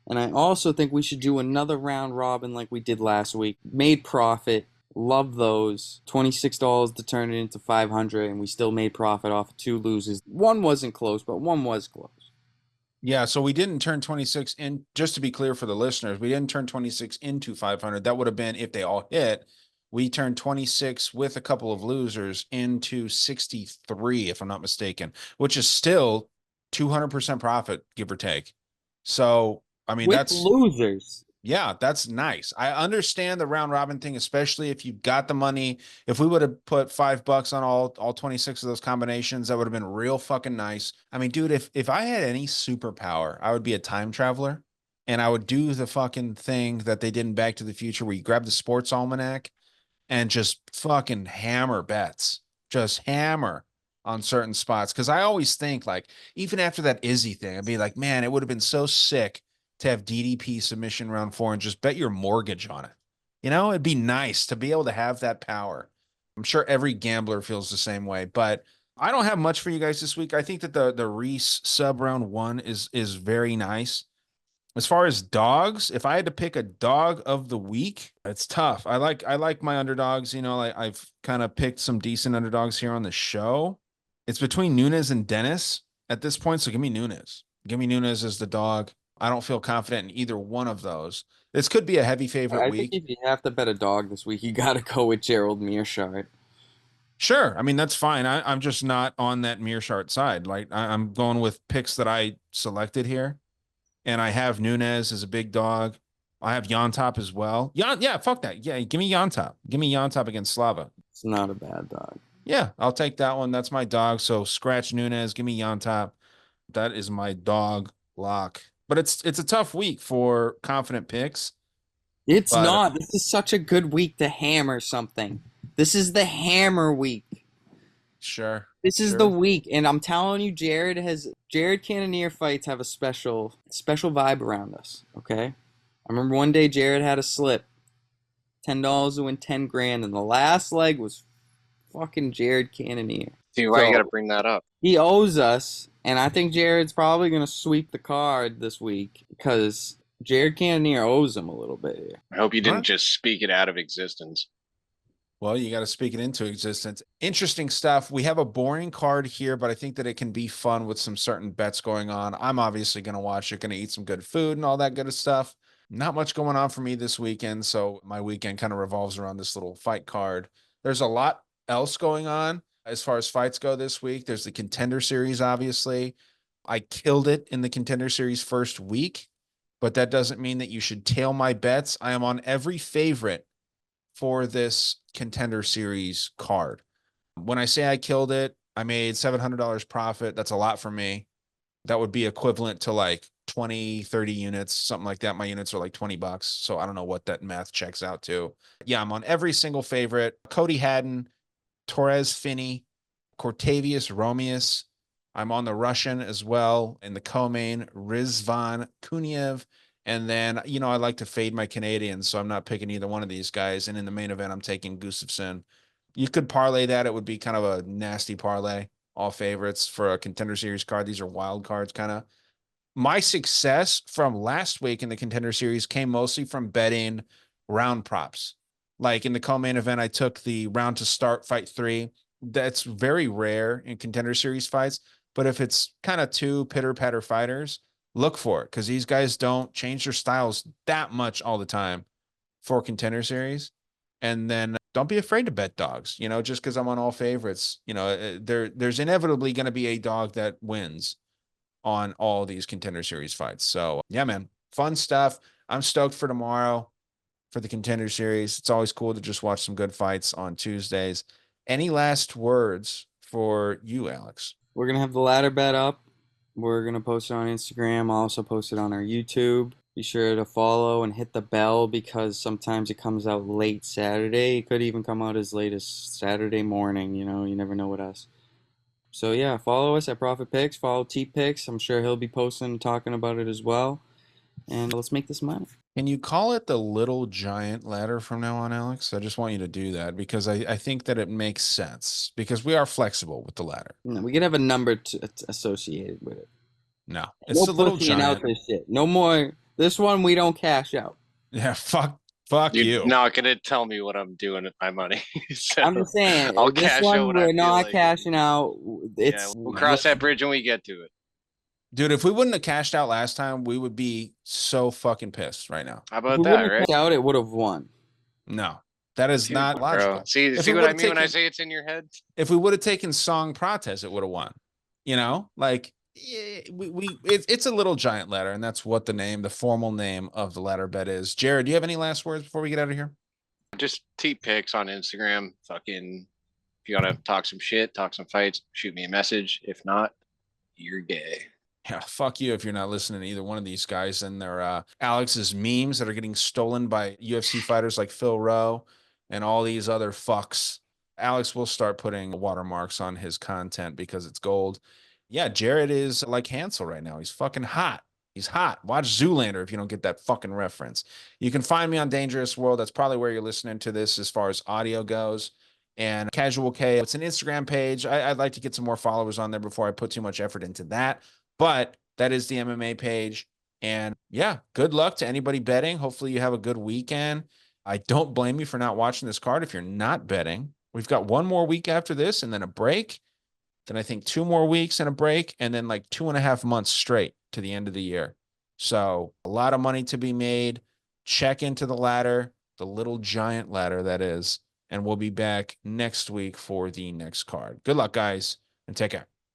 And I also think we should do another round robin like we did last week. Made profit. Love those. $26 to turn it into 500, and we still made profit off of 2 loses. One wasn't close, but one was close. Yeah, so we didn't turn 26 in, just to be clear for the listeners, we didn't turn 26 into 500. That would have been if they all hit. We turned 26 with a couple of losers into 63, if I'm not mistaken, which is still 200% profit, give or take. So, I mean, with losers. Yeah, that's nice. I understand the round robin thing, especially if you got the money. If we would have put $5 on all 26 of those combinations, that would have been real fucking nice. I mean, dude, if I had any superpower, I would be a time traveler and I would do the fucking thing that they did in Back to the Future where you grab the sports almanac and just fucking hammer bets. Just hammer on certain spots. Cause I always think like, even after that Izzy thing, I'd be like, man, it would have been so sick to have DDP submission round 4 and just bet your mortgage on it. You know, it'd be nice to be able to have that power. I'm sure every gambler feels the same way, but I don't have much for you guys this week. I think that the Reese sub round 1 is very nice. As far as dogs, if I had to pick a dog of the week, it's tough. I like my underdogs. You know, I've kind of picked some decent underdogs here on the show. It's between Nunes and Dennis at this point. So give me Nunes. Give me Nunes as the dog. I don't feel confident in either one of those. This could be a heavy favorite I week. think if you have to bet a dog this week, you got to go with Gerald Meershaert. Sure. I mean, that's fine. I'm just not on that Meershaert side. Like I'm going with picks that I selected here. And I have Nunes as a big dog. I have Llontop as well. Yeah, fuck that. Yeah, give me Llontop. Give me Llontop against Slava. It's not a bad dog. Yeah, I'll take that one. That's my dog. So scratch Nunes. Give me Llontop. That is my dog lock. But it's a tough week for confident picks. It's not. This is such a good week to hammer something. This is the hammer week. Sure. This is Sure. the week, and I'm telling you, Jared Cannonier fights have a special vibe around us. Okay, I remember one day Jared had a slip, $10 to win 10 grand, and the last leg was fucking Jared Cannonier. See, why you got to bring that up? He owes us, and I think Jared's probably gonna sweep the card this week because Jared Cannonier owes him a little bit here. I hope you didn't just speak it out of existence. Well, you got to speak it into existence. Interesting stuff. We have a boring card here, but I think that it can be fun with some certain bets going on. I'm obviously going to watch it, going to eat some good food and all that good stuff. Not much going on for me this weekend, so my weekend kind of revolves around this little fight card. There's a lot else going on as far as fights go this week. There's the Contender Series, obviously. I killed it in the Contender Series first week, but that doesn't mean that you should tail my bets. I am on every favorite for this Contender Series card. When I say I killed it, I made $700 profit. That's a lot for me. That would be equivalent to like 20, 30 units, something like that. My units are like $20. So I don't know what that math checks out to. Yeah, I'm on every single favorite. Cody Haddon, Torres Finney, Cortavius Romeus. I'm on the Russian as well in the co-main, Rizvan Kuniev. And then, I like to fade my Canadians, so I'm not picking either one of these guys. And in the main event, I'm taking Gustafsson. You could parlay that. It would be kind of a nasty parlay. All favorites for a Contender Series card. These are wild cards, kind of. My success from last week in the Contender Series came mostly from betting round props. Like in the co-main event, I took the round to start fight 3. That's very rare in Contender Series fights. But if it's kind of 2 pitter-patter fighters, look for it because these guys don't change their styles that much all the time for Contender Series. And then don't be afraid to bet dogs, just because I'm on all favorites. There's inevitably going to be a dog that wins on all these Contender Series fights. So, yeah, man, fun stuff. I'm stoked for tomorrow for the Contender Series. It's always cool to just watch some good fights on Tuesdays. Any last words for you, Alex? We're going to have the ladder bet up. We're going to post it on Instagram. I'll also post it on our YouTube. Be sure to follow and hit the bell because sometimes it comes out late Saturday. It could even come out as late as Saturday morning. You never know with us. So, yeah, follow us at Profit Picks. Follow T Picks. I'm sure he'll be posting and talking about it as well. And let's make this money. Can you call it the little giant ladder from now on, Alex? I just want you to do that because I think that it makes sense because we are flexible with the ladder. No, we could have a number associated with it. No, it's a little giant. Out this shit. No more. This one we don't cash out. Yeah, fuck you. Not gonna tell me what I'm doing with my money. So I'm just saying. I'll this cash one out when we're I feel not like cashing out. we'll cross that bridge when we get to it. Dude, if we wouldn't have cashed out last time, we would be so fucking pissed right now. How about that, right? Out, it would have won. No, that is not logical. Bro. See what I mean when I say it's in your head? If we would have taken Song Protest, it would have won. It's a little giant ladder, and that's what the formal name of the ladder bet is. Jared, do you have any last words before we get out of here? Just T Picks on Instagram. Fucking, if you want to talk some shit, talk some fights, shoot me a message. If not, you're gay. Yeah, fuck you if you're not listening to either one of these guys and their Alex's memes that are getting stolen by UFC fighters like Phil Rowe and all these other fucks. Alex will start putting watermarks on his content because it's gold. Yeah, Jared is like Hansel right now. He's fucking hot. He's hot. Watch Zoolander if you don't get that fucking reference. You can find me on Dangerous World. That's probably where you're listening to this as far as audio goes. And Casual K, it's an Instagram page. I'd like to get some more followers on there before I put too much effort into that. But that is the MMA page. And yeah, good luck to anybody betting. Hopefully you have a good weekend. I don't blame you for not watching this card if you're not betting. We've got one more week after this and then a break. Then I think 2 more weeks and a break. And then like 2.5 months straight to the end of the year. So a lot of money to be made. Check into the ladder, the little giant ladder that is. And we'll be back next week for the next card. Good luck, guys, and take care.